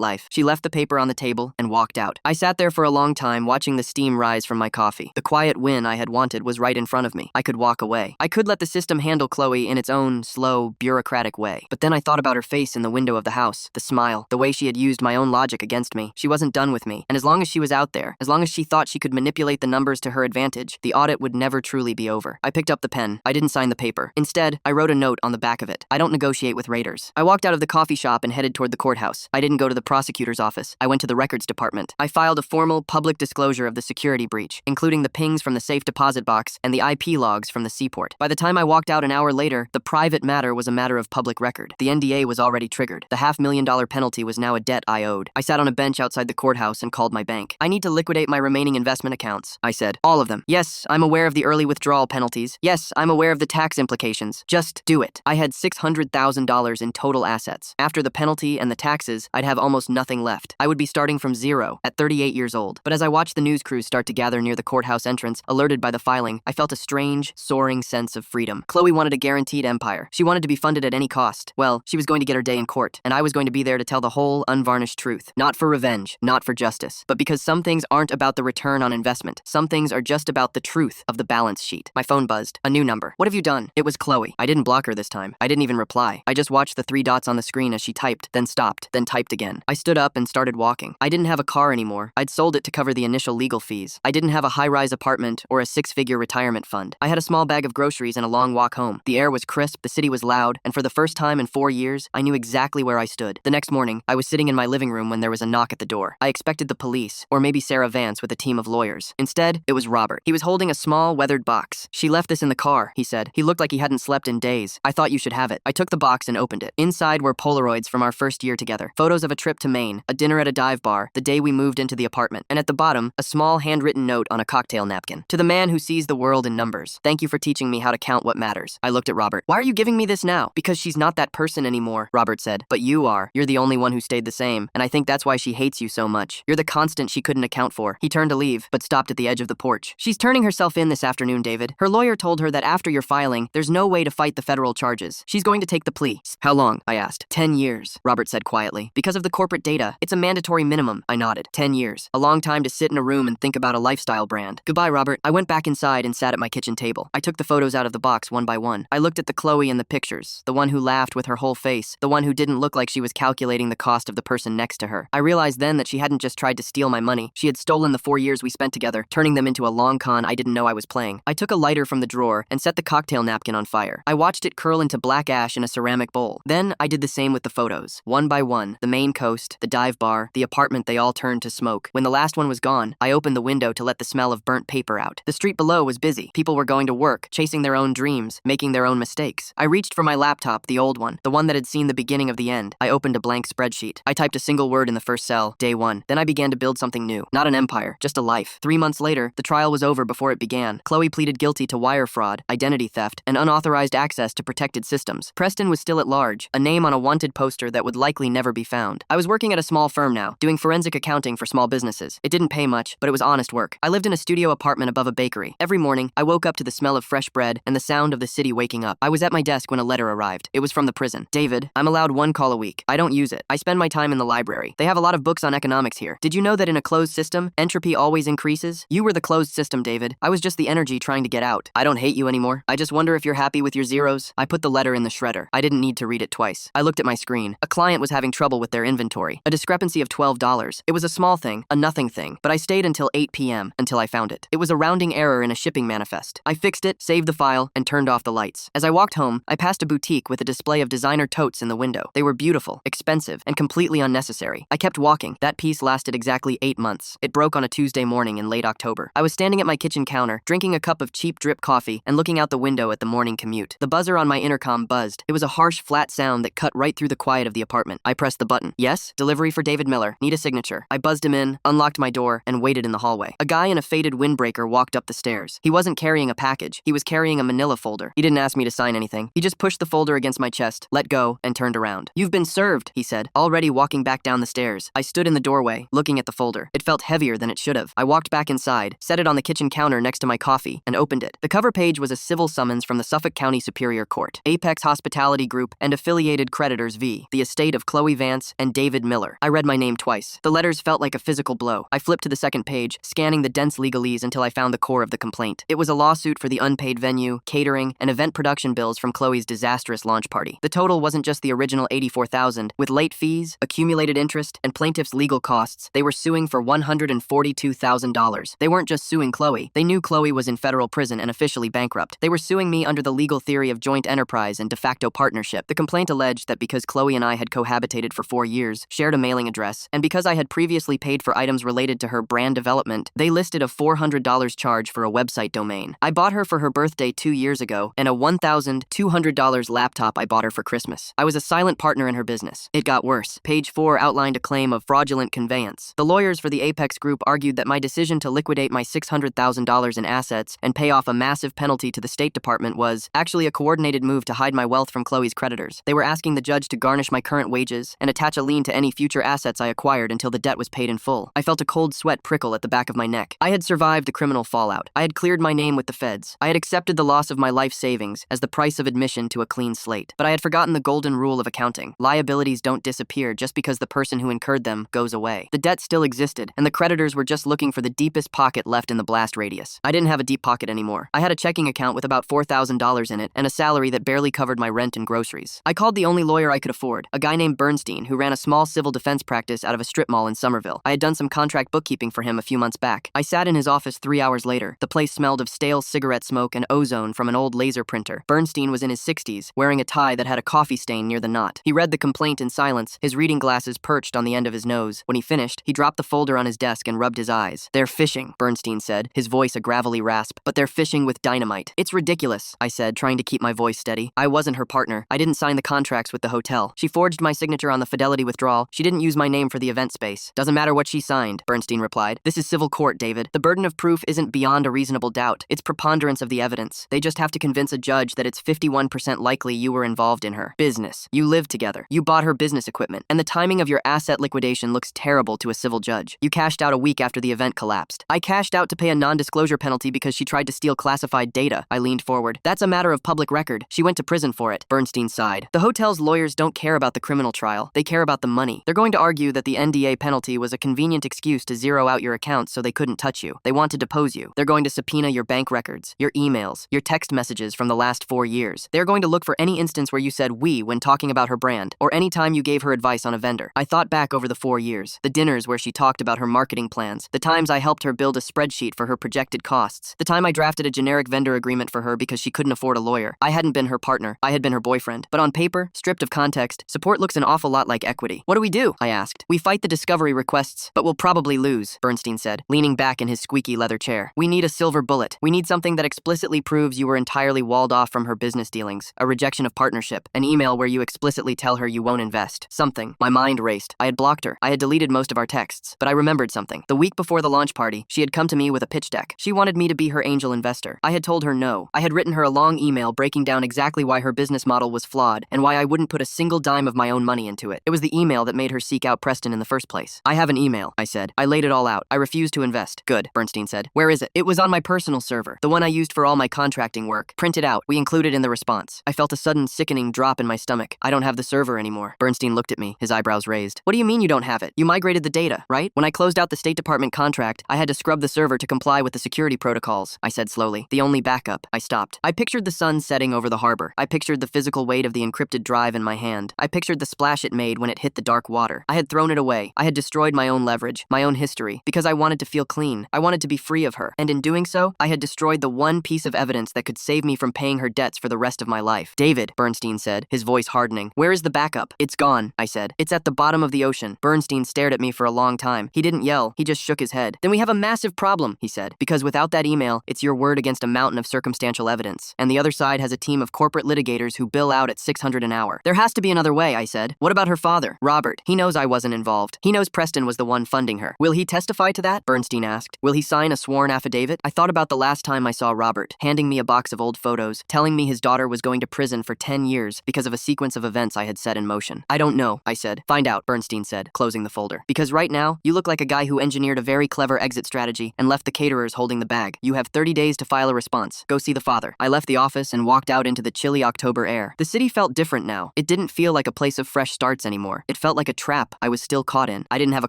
S1: life. She left the paper on the table and walked out. I sat there for a long time watching the steam rise from my coffee. The quiet win I had wanted was right in front of me. I could walk away. I could let the system handle Chloe in its own slow, bureaucratic way. But then I thought about her face in the window of the house, the smile, the way she had used my own logic against me. She wasn't done with me. And as long as she was out there, as long as she thought she could manipulate the numbers to her advantage, the audit would never truly be over. I picked up the pen. I didn't sign the paper. Instead, I wrote a note on the back of it. I don't negotiate with raiders. I walked out of the coffee shop and headed toward the courthouse. I didn't go to the prosecutor's office. I went to the records department. I filed a formal public disclosure of the security breach, including the pings from the safe deposit box and the IP logs from the seaport. By the time I walked out an hour later, the private matter was a matter of public record. The NDA was already triggered. The $500,000 penalty was now a debt I owed. I sat on a bench outside the courthouse and called my bank. I need to liquidate my remaining investment accounts, I said. All of them. Yes, I'm aware of the early withdrawal penalties. Yes, I'm aware of the tax implications. Just do it. I had $600,000 in total assets. After the penalty and the taxes, I'd have almost nothing left. I would be starting from zero at 38 years old. But as I watched the news crews start to gather near the courthouse entrance, alerted by the filing, I felt a strange, soaring sense of freedom. Chloe wanted a guaranteed empire. She wanted to be funded at any cost. Well, she was going to get her day in court, and I was going to be there to tell the whole unvarnished truth. Not for revenge, not for justice, but because some things aren't about the return on investment. Some things are just about the truth of the balance sheet. My phone buzzed. A new number. What have you done? It was Chloe. I didn't block her this time. I didn't even reply. I just watched the 3 dots on the screen as she typed, then stopped, then typed again. I stood up and started walking. I didn't have a car anymore. I'd sold it to cover the initial legal fees. I didn't have a high-rise apartment or a 6-figure retirement fund. I had a small bag of groceries and a long walk home. The air was crisp, the city was loud, and for the first time in 4 years, I knew exactly where I stood. The next morning, I was sitting in my living room when there was a knock at the door. I expected the police, or maybe Sarah Vance with a team of lawyers. Instead, it was Robert. He was holding a small, weathered box. She left this in the car, he said. He looked like he hadn't slept in days. I thought you should have it. I took the box and opened it. Inside were Polaroids from our first year together. Photos of a trip to Maine, a dinner at a dive bar, the day we moved into the apartment, and at the bottom, a small handwritten note on a cocktail napkin. To the man who sees the world in numbers. Thank you for teaching me how to count what matters. I looked at Robert. Why are you giving me this now? Because she's not that person anymore, Robert said. But you are. You're the only one who stayed the same, and I think that's why she hates you so much. You're the constant she couldn't account for. He turned to leave, but stopped at the edge of the porch. She's turning herself in this afternoon, David. Her lawyer told her that after your filing, there's no way to fight the federal charges. She's going to take the plea. How long? I asked. 10 years, Robert said quietly. Because of the corporate data, it's a mandatory minimum, I nodded. 10 years. A long time to sit in a room and think about a lifestyle brand. Goodbye, Robert. I went back inside and sat at my kitchen table. I took the photos out of the box one by one. I looked at the Chloe in the pictures, the one who laughed with her whole face, the one who didn't look like she was calculating the cost of the person next to her. I realized then that she hadn't just tried to steal my money. She had stolen the 4 years we spent together, turning them into a long con I didn't know I was playing. I took a lighter from the drawer and set the cocktail napkin on fire. I watched it curl into black ash in a ceramic bowl. Then I did the same with the photos. One by one, the Maine coast, the dive bar, the apartment, they all turned to smoke. When the last one was gone, I opened the window to let the smell of burnt paper out. The street below was busy. People were going to work, chasing their own dreams, making their own mistakes. I reached for my laptop, the old one, the one that had seen the beginning of the end. I opened a blank spreadsheet. I typed a single word in the first cell, day 1. Then I began to build something new. Not an empire, just a life. 3 months later, the trial was over before it began. Chloe pleaded guilty to wire fraud, identity theft, and unauthorized access to protected systems. Preston was still at large, a name on a wanted poster that would likely never be found. I was working at a small firm now, doing forensic accounting for small businesses. It didn't pay much, but it was honest work. I lived in a studio apartment above a bakery. Every morning, I woke up to the smell of fresh bread and the sound of the city waking up. I was at my desk when a letter arrived. It was from the prison. David, I'm allowed 1 call a week. I don't use it. I spend my time in the library. They have a lot of books on economics here. Did you know that in a closed system, entropy always increases? You were the closed system, David. I was just the energy trying to get out. I don't hate you anymore. I just wonder if you're happy with your zeros. I put the letter in the shredder. I didn't need to read it twice. I looked at my screen. A client was having trouble with their inventory. A discrepancy of $12. It was a small thing, a nothing thing, but I stayed until 8 p.m. until I found it. It was a rounding error in a shipping manifest. I fixed it, saved the file, and turned off the lights. As I walked home, I passed a boutique with a display of designer totes in the window. They were beautiful, expensive, and completely unnecessary. I kept walking. That piece lasted exactly 8 months. It broke on a Tuesday morning in late October. I was standing at my kitchen counter, drinking a cup of cheap drip coffee and looking out the window at the morning commute. The buzzer on my intercom buzzed. It was a harsh, flat sound that cut right through the quiet of the apartment. I pressed the button. Yes, delivery for David Miller. Need a signature. I buzzed him in, unlocked my door, and waited in the hallway. A guy in a faded windbreaker walked up the stairs. He wasn't carrying a package. He was carrying a manila folder. He didn't ask me to sign anything. He just pushed the folder against my chest, let go, and turned around. You've been served, he said, already walking back down the stairs. I stood in the doorway, looking at the folder. It felt heavier than it should have. I walked back inside, set it on the kitchen counter next to my coffee, and opened it. The cover page was a civil summons from the Suffolk County Superior Court. A Apex Hospitality Group and affiliated creditors v. the estate of Chloe Vance and David Miller. I read my name twice. The letters felt like a physical blow. I flipped to the second page, scanning the dense legalese until I found the core of the complaint. It was a lawsuit for the unpaid venue, catering, and event production bills from Chloe's disastrous launch party. The total wasn't just the original $84,000. With late fees, accumulated interest, and plaintiff's legal costs, they were suing for $142,000. They weren't just suing Chloe. They knew Chloe was in federal prison and officially bankrupt. They were suing me under the legal theory of joint enterprise and de facto partnership. The complaint alleged that because Chloe and I had cohabitated for 4 years, shared a mailing address, and because I had previously paid for items related to her brand development, they listed a $400 charge for a website domain. I bought her for her birthday 2 years ago, and a $1,200 laptop I bought her for Christmas. I was a silent partner in her business. It got worse. Page 4 outlined a claim of fraudulent conveyance. The lawyers for the Apex Group argued that my decision to liquidate my $600,000 in assets and pay off a massive penalty to the State Department was actually a coordinated move to hide my wealth from Chloe's creditors. They were asking the judge to garnish my current wages and attach a lien to any future assets I acquired until the debt was paid in full. I felt a cold sweat prickle at the back of my neck. I had survived the criminal fallout. I had cleared my name with the feds. I had accepted the loss of my life savings as the price of admission to a clean slate. But I had forgotten the golden rule of accounting. Liabilities don't disappear just because the person who incurred them goes away. The debt still existed, and the creditors were just looking for the deepest pocket left in the blast radius. I didn't have a deep pocket anymore. I had a checking account with about $4,000 in it and a salary that barely covered my rent and groceries. I called the only lawyer I could afford, a guy named Bernstein who ran a small civil defense practice out of a strip mall in Somerville. I had done some contract bookkeeping for him a few months back. I sat in his office 3 hours later. The place smelled of stale cigarette smoke and ozone from an old laser printer. Bernstein was in his 60s, wearing a tie that had a coffee stain near the knot. He read the complaint in silence, his reading glasses perched on the end of his nose. When he finished, he dropped the folder on his desk and rubbed his eyes. "They're fishing," Bernstein said, his voice a gravelly rasp, "but they're fishing with dynamite." "It's ridiculous," I said, trying to keep my voice steady. I wasn't her partner. I didn't sign the contracts with the hotel. She forged my signature on the fidelity withdrawal. She didn't use my name for the event space. "Doesn't matter what she signed," Bernstein replied. "This is civil court, David. The burden of proof isn't beyond a reasonable doubt. It's preponderance of the evidence. They just have to convince a judge that it's 51% likely you were involved in her business. You lived together. You bought her business equipment. And the timing of your asset liquidation looks terrible to a civil judge. You cashed out a week after the event collapsed." "I cashed out to pay a non-disclosure penalty because she tried to steal classified data," I leaned forward. "That's a matter of public record. She went to prison for it." Bernstein sighed. "The hotel's lawyers don't care about the criminal trial. They care about the money. They're going to argue that the NDA penalty was a convenient excuse to zero out your accounts so they couldn't touch you. They want to depose you. They're going to subpoena your bank records, your emails, your text messages from the last 4 years. They're going to look for any instance where you said "we" when talking about her brand, or any time you gave her advice on a vendor. I thought back over the 4 years, the dinners where she talked about her marketing plans, the times I helped her build a spreadsheet for her projected costs, the time I drafted a generic vendor agreement for her because she couldn't afford a lawyer. I hadn't been her partner. I had been her boyfriend. But on paper, stripped of context, support looks an awful lot like equity. "What do we do?" I asked. "We fight the discovery requests, but we'll probably lose," Bernstein said, leaning back in his squeaky leather chair. "We need a silver bullet. We need something that explicitly proves you were entirely walled off from her business dealings, a rejection of partnership, an email where you explicitly tell her you won't invest. Something." My mind raced. I had blocked her. I had deleted most of our texts, but I remembered something. The week before the launch party, she had come to me with a pitch deck. She wanted me to be her angel investor. I had told her no. I had written her a long email breaking down exactly why her business model was flawed and why I wouldn't put a single dime of my own money into it. It was the email that made her seek out Preston in the first place. "I have an email," I said. "I laid it all out. I refuse to invest." "Good," Bernstein said. "Where is it?" "It was on my personal server, the one I used for all my contracting work. Print it out. We include it in the response." I felt a sudden sickening drop in my stomach. "I don't have the server anymore." Bernstein looked at me, his eyebrows raised. "What do you mean you don't have it? You migrated the data, right? When I closed out the State Department contract, I had to scrub the server to comply with the security protocols," I said slowly. "The only backup." I stopped. I pictured the sun setting over the harbor. I pictured the physical weight of the encrypted drive in my hand. I pictured the splash it made when it hit the dark water. I had thrown it away. I had destroyed my own leverage, my own history, because I wanted to feel clean. I wanted to be free of her. And in doing so, I had destroyed the one piece of evidence that could save me from paying her debts for the rest of my life. "David," Bernstein said, his voice hardening, "where is the backup?" "It's gone," I said. "It's at the bottom of the ocean." Bernstein stared at me for a long time. He didn't yell. He just shook his head. "Then we have a massive problem," he said, "because without that email, it's your word against a mountain of circumstantial evidence. And the other side has a team of corporate litigators who bill out at $600 an hour. There has to be another way," I said. "What about her father, Robert? He knows I wasn't involved. He knows Preston was the one funding her. Will he testify to that?" Bernstein asked. "Will he sign a sworn affidavit?" I thought about the last time I saw Robert, handing me a box of old photos, telling me his daughter was going to prison for 10 years because of a sequence of events I had set in motion. "I don't know," I said. "Find out," Bernstein said, closing the folder. "Because right now, you look like a guy who engineered a very clever exit strategy and left the caterers holding the bag. You have 30 days to file a response. Go see the father." I left the office and walked out into the chilly chilly October air. The city felt different now. It didn't feel like a place of fresh starts anymore. It felt like a trap I was still caught in. I didn't have a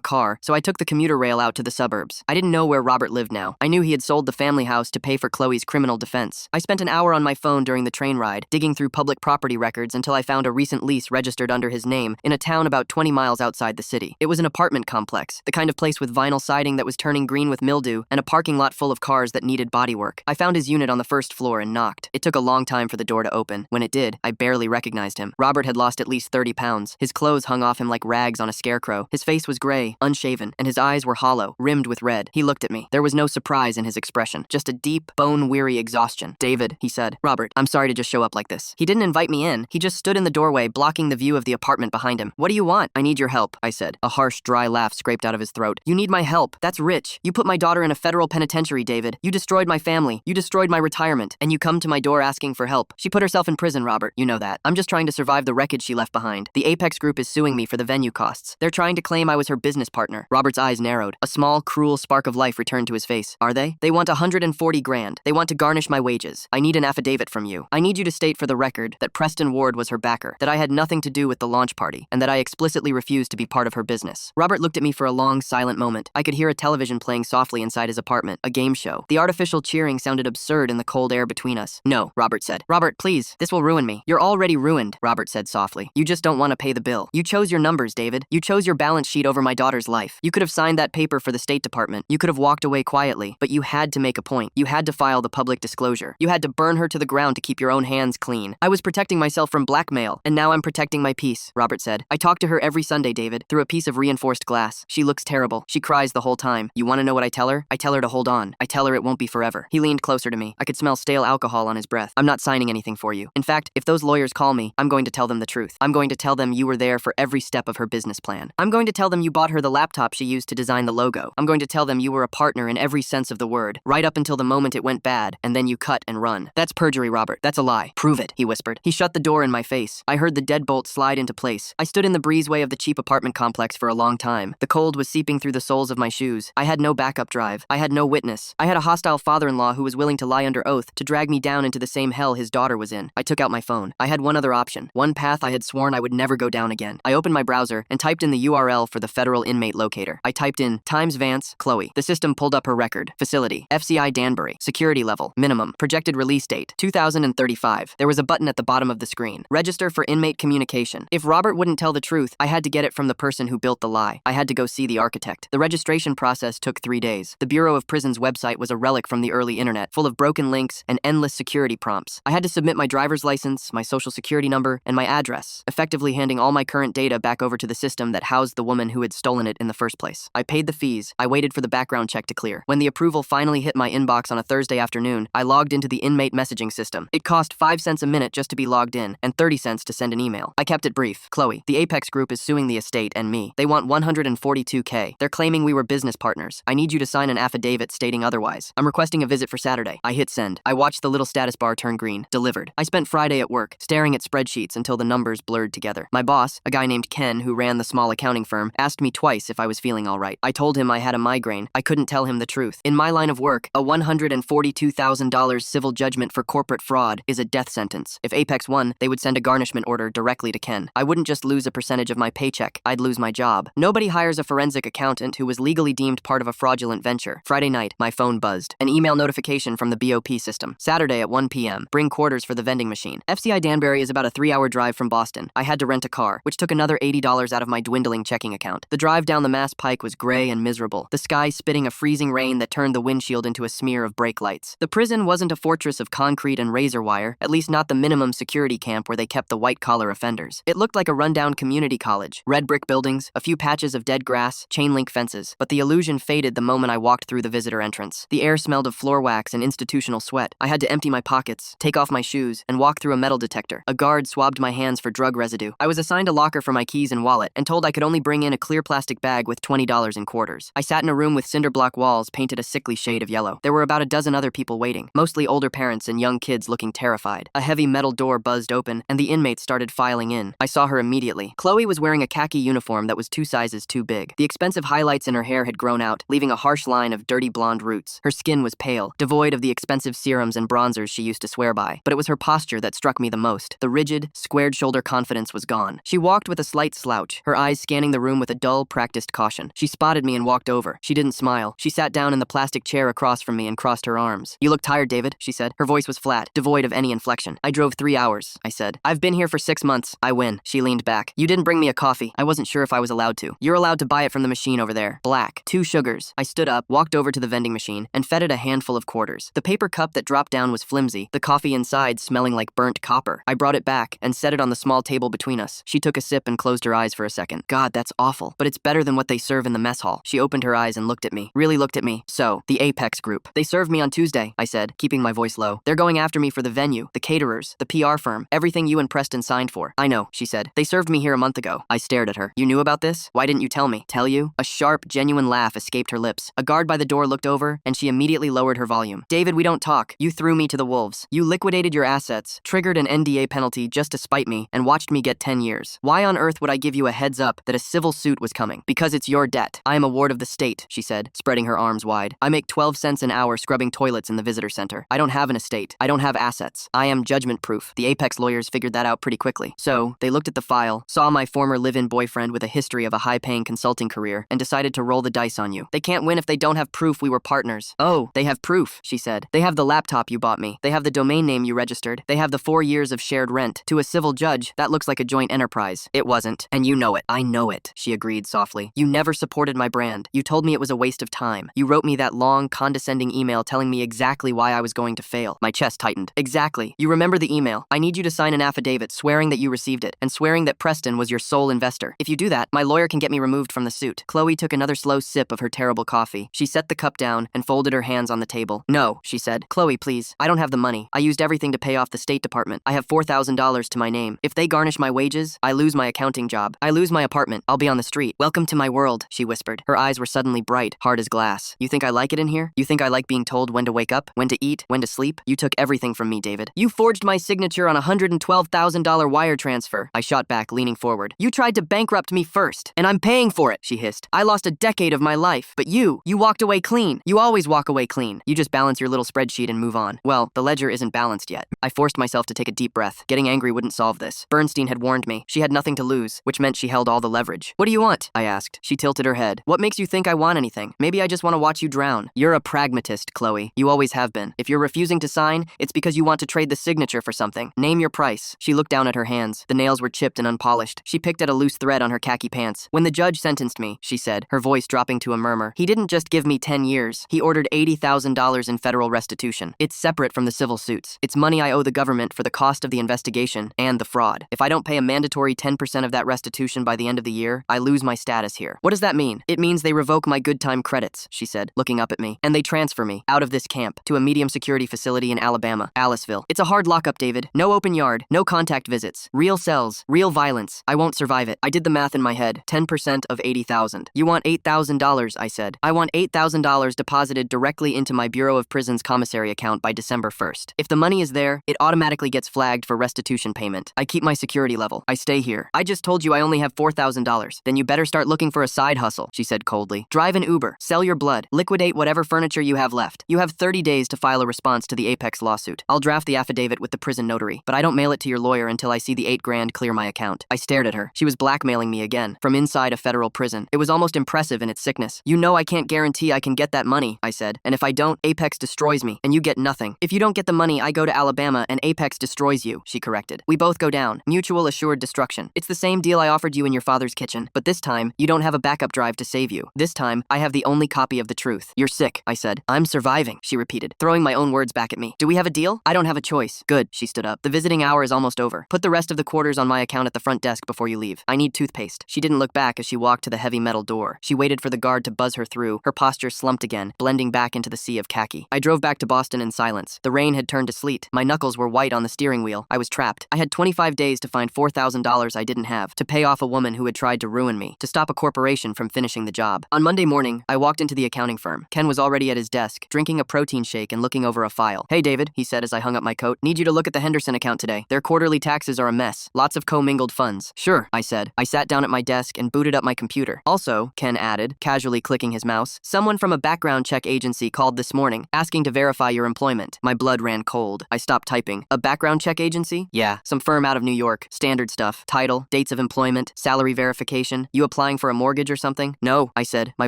S1: car, so I took the commuter rail out to the suburbs. I didn't know where Robert lived now. I knew he had sold the family house to pay for Chloe's criminal defense. I spent an hour on my phone during the train ride, digging through public property records until I found a recent lease registered under his name in a town about 20 miles outside the city. It was an apartment complex, the kind of place with vinyl siding that was turning green with mildew and a parking lot full of cars that needed bodywork. I found his unit on the first floor and knocked. It took a long time for the door to open. When it did, I barely recognized him. Robert had lost at least 30 pounds. His clothes hung off him like rags on a scarecrow. His face was gray, unshaven, and his eyes were hollow, rimmed with red. He looked at me. There was no surprise in his expression, just a deep, bone-weary exhaustion. "David," he said. "Robert, I'm sorry to just show up like this." He didn't invite me in. He just stood in the doorway, blocking the view of the apartment behind him. "What do you want?" "I need your help," I said. A harsh, dry laugh scraped out of his throat. "You need my help? That's rich. You put my daughter in a federal penitentiary, David. You destroyed my family. You destroyed my retirement. And you come to my door asking for help. She put herself in prison, Robert. You know that. I'm just trying to survive the wreckage she left behind. The Apex Group is suing me for the venue costs. They're trying to claim I was her business partner." Robert's eyes narrowed. A small, cruel spark of life returned to his face. "Are they? They want 140 grand. They want to garnish my wages. I need an affidavit from you. I need you to state for the record that Preston Ward was her backer, that I had nothing to do with the launch party, and that I explicitly refused to be part of her business." Robert looked at me for a long, silent moment. I could hear a television playing softly inside his apartment, a game show. The artificial cheering sounded absurd in the cold air between us. "No," Robert said. "Robert, please, this will ruin me." "You're already ruined," Robert said softly. "You just don't want to pay the bill. You chose your numbers, David. You chose your balance sheet over my daughter's life. You could have signed that paper for the State Department. You could have walked away quietly, but you had to make a point. You had to file the public disclosure. You had to burn her to the ground to keep your own hands clean. I was protecting myself from blackmail, and now I'm protecting my peace," Robert said. "I talk to her every Sunday, David, through a piece of reinforced glass. She looks terrible. She cries the whole time. You want to know what I tell her? I tell her to hold on. I tell her it won't be forever." He leaned closer to me. I could smell stale alcohol on his breath. "I'm not signing anything for you. In fact, if those lawyers call me, I'm going to tell them the truth. I'm going to tell them you were there for every step of her business plan. I'm going to tell them you bought her the laptop she used to design the logo. I'm going to tell them you were a partner in every sense of the word, right up until the moment it went bad, and then you cut and run. That's perjury, Robert. That's a lie. Prove it," he whispered. He shut the door in my face. I heard the deadbolt slide into place. I stood in the breezeway of the cheap apartment complex for a long time. The cold was seeping through the soles of my shoes. I had no backup drive. I had no witness. I had a hostile father-in-law who was willing to lie under oath to drag me down into the same hell his daughter was in. I took out my phone. I had one other option, one path I had sworn I would never go down again. I opened my browser and typed in the URL for the federal inmate locator. I typed in Times Vance, Chloe. The system pulled up her record. Facility, FCI Danbury. Security level, minimum. Projected release date, 2035. There was a button at the bottom of the screen. Register for inmate communication. If Robert wouldn't tell the truth, I had to get it from the person who built the lie. I had to go see the architect. The registration process took 3 days. The Bureau of Prisons website was a relic from the early internet, full of broken links and endless security prompts. I had to submit my driver's license, my social security number, and my address, effectively handing all my current data back over to the system that housed the woman who had stolen it in the first place. I paid the fees. I waited for the background check to clear. When the approval finally hit my inbox on a Thursday afternoon, I logged into the inmate messaging system. It cost 5 cents a minute just to be logged in, and 30 cents to send an email. I kept it brief. "Chloe, the Apex Group is suing the estate and me. They want $142K. They're claiming we were business partners. I need you to sign an affidavit stating otherwise. I'm requesting a visit for Saturday." I hit send. I watched the little status bar turn green. Delivered. I spent Friday at work, staring at spreadsheets until the numbers blurred together. My boss, a guy named Ken who ran the small accounting firm, asked me twice if I was feeling all right. I told him I had a migraine. I couldn't tell him the truth. In my line of work, a $142,000 civil judgment for corporate fraud is a death sentence. If Apex won, they would send a garnishment order directly to Ken. I wouldn't just lose a percentage of my paycheck, I'd lose my job. Nobody hires a forensic accountant who was legally deemed part of a fraudulent venture. Friday night, my phone buzzed. An email notification from the BOP system. Saturday at 1 p.m. Bring quarters for the vending machine. FCI Danbury is about a 3-hour drive from Boston. I had to rent a car, which took another $80 out of my dwindling checking account. The drive down the Mass Pike was gray and miserable, the sky spitting a freezing rain that turned the windshield into a smear of brake lights. The prison wasn't a fortress of concrete and razor wire, at least not the minimum security camp where they kept the white-collar offenders. It looked like a rundown community college. Red brick buildings, a few patches of dead grass, chain-link fences. But the illusion faded the moment I walked through the visitor entrance. The air smelled of floor wax and institutional sweat. I had to empty my pockets, take off my shoes, and walk through a metal detector. A guard swabbed my hands for drug residue. I was assigned a locker for my keys and wallet, and told I could only bring in a clear plastic bag with $20 in quarters. I sat in a room with cinder block walls painted a sickly shade of yellow. There were about a dozen other people waiting, mostly older parents and young kids looking terrified. A heavy metal door buzzed open, and the inmates started filing in. I saw her immediately. Chloe was wearing a khaki uniform that was 2 sizes too big. The expensive highlights in her hair had grown out, leaving a harsh line of dirty blonde roots. Her skin was pale, devoid of the expensive serums and bronzers she used to swear by, but it was her posture posture that struck me the most. The rigid, squared-shoulder confidence was gone. She walked with a slight slouch, her eyes scanning the room with a dull, practiced caution. She spotted me and walked over. She didn't smile. She sat down in the plastic chair across from me and crossed her arms. "You look tired, David," she said. Her voice was flat, devoid of any inflection. "I drove 3 hours," I said. "I've been here for 6 months. I win." She leaned back. "You didn't bring me a coffee." I wasn't sure if I was allowed to. "You're allowed to buy it from the machine over there. Black. 2 sugars." I stood up, walked over to the vending machine, and fed it a handful of quarters. The paper cup that dropped down was flimsy, the coffee inside smelling like burnt copper. I brought it back and set it on the small table between us. She took a sip and closed her eyes for a second. "God, that's awful, but it's better than what they serve in the mess hall." She opened her eyes and looked at me. Really looked at me. "So, the Apex Group. They served me on Tuesday," I said, keeping my voice low. "They're going after me for the venue, the caterers, the PR firm, everything you and Preston signed for." "I know," she said. "They served me here a month ago." I stared at her. "You knew about this? Why didn't you tell me?" "Tell you?" A sharp, genuine laugh escaped her lips. A guard by the door looked over, and she immediately lowered her volume. "David, we don't talk. You threw me to the wolves. You liquidated your assets, triggered an NDA penalty just to spite me, and watched me get 10 years. Why on earth would I give you a heads up that a civil suit was coming? Because it's your debt. I am a ward of the state," she said, spreading her arms wide. "I make 12 cents an hour scrubbing toilets in the visitor center. I don't have an estate. I don't have assets. I am judgment-proof." The Apex lawyers figured that out pretty quickly. So, they looked at the file, saw my former live-in boyfriend with a history of a high-paying consulting career, and decided to roll the dice on you. "They can't win if they don't have proof we were partners." "Oh, they have proof," she said. "They have the laptop you bought me. They have the domain name you registered. They have the 4 years of shared rent. To a civil judge, that looks like a joint enterprise. It wasn't, and you know it." "I know it," she agreed softly. "You never supported my brand. You told me it was a waste of time. You wrote me that long, condescending email telling me exactly why I was going to fail." My chest tightened. "Exactly. You remember the email. I need you to sign an affidavit swearing that you received it, and swearing that Preston was your sole investor. If you do that, my lawyer can get me removed from the suit." Chloe took another slow sip of her terrible coffee. She set the cup down and folded her hands on the table. "No," she said. "Chloe, please. I don't have the money. I used everything to pay off the State Department. I have $4,000 to my name. If they garnish my wages, I lose my accounting job. I lose my apartment. I'll be on the street." "Welcome to my world," she whispered. Her eyes were suddenly bright, hard as glass. "You think I like it in here? You think I like being told when to wake up, when to eat, when to sleep? You took everything from me, David. You forged my signature on a $112,000 wire transfer." I shot back, leaning forward. "You tried to bankrupt me first, and I'm paying for it," she hissed. "I lost a decade of my life, but you walked away clean. You always walk away clean. You just balance your little spreadsheet and move on." "Well, the ledger isn't balanced yet." I forced myself to take a deep breath. Getting angry wouldn't solve this. Bernstein had warned me. She had nothing to lose, which meant she held all the leverage. "What do you want?" I asked. She tilted her head. "What makes you think I want anything? Maybe I just want to watch you drown." "You're a pragmatist, Chloe. You always have been. If you're refusing to sign, it's because you want to trade the signature for something. Name your price." She looked down at her hands. The nails were chipped and unpolished. She picked at a loose thread on her khaki pants. "When the judge sentenced me," she said, her voice dropping to a murmur, "he didn't just give me 10 years. He ordered $80,000 in federal restitution. It's separate from the civil suits. It's money I owe the government for the cost of the investigation and the fraud. If I don't pay a mandatory 10% of that restitution by the end of the year, I lose my status here." "What does that mean?" "It means they revoke my good time credits," she said, looking up at me, "and they transfer me out of this camp to a medium security facility in Alabama, Aliceville. It's a hard lockup, David. No open yard, no contact visits, real cells, real violence. I won't survive it." I did the math in my head. 10% of 80,000. "You want $8,000, I said. "I want $8,000 deposited directly into my Bureau of Prisons commissary account by December 1st. If the money is there, it automatically gets flagged for restitution payment. I keep my security level. I stay here. I just told you I only have $4,000. Then you better start looking for a side hustle," she said coldly. "Drive an Uber, sell your blood, liquidate whatever furniture you have left. You have 30 days to file a response to the Apex lawsuit. I'll draft the affidavit with the prison notary, but I don't mail it to your lawyer until I see the $8,000 clear my account." I stared at her. She was blackmailing me again, from inside a federal prison. It was almost impressive in its sickness. "You know I can't guarantee I can get that money," I said, "and if I don't, Apex destroys me, and you get nothing. If you don't get the money, I go to Alabama, and Apex destroys you," she corrected. "We both go down. Mutual assured destruction. It's the same deal I offered you in your father's kitchen, but this time, you don't have a backup drive to save you. This time, I have the only copy of the truth." "You're sick," I said. "I'm surviving," she repeated, throwing my own words back at me. "Do we have a deal?" "I don't have a choice." "Good," she stood up. "The visiting hour is almost over. Put the rest of the quarters on my account at the front desk before you leave. I need toothpaste." She didn't look back as she walked to the heavy metal door. She waited for the guard to buzz her through, her posture slumped again, blending back into the sea of khaki. I drove back to Boston in silence. The rain had turned to sleet. My knuckles were white on the steering wheel. I was trapped. I had 25 days to find $4,000 I didn't have, to pay off a woman who had tried to ruin me, to stop a corporation from finishing the job. On Monday morning, I walked into the accounting firm. Ken was already at his desk, drinking a protein shake and looking over a file. "Hey, David," he said as I hung up my coat. "Need you to look at the Henderson account today. Their quarterly taxes are a mess. Lots of commingled funds." "Sure," I said. I sat down at my desk and booted up my computer. "Also," Ken added, casually clicking his mouse, "someone from a background check agency called this morning, asking to verify your employment." My blood ran cold. I stopped typing typing. A background check agency? Yeah, some firm out of New York. Standard stuff. Title, dates of employment, salary verification. You applying for a mortgage or something? No, I said, my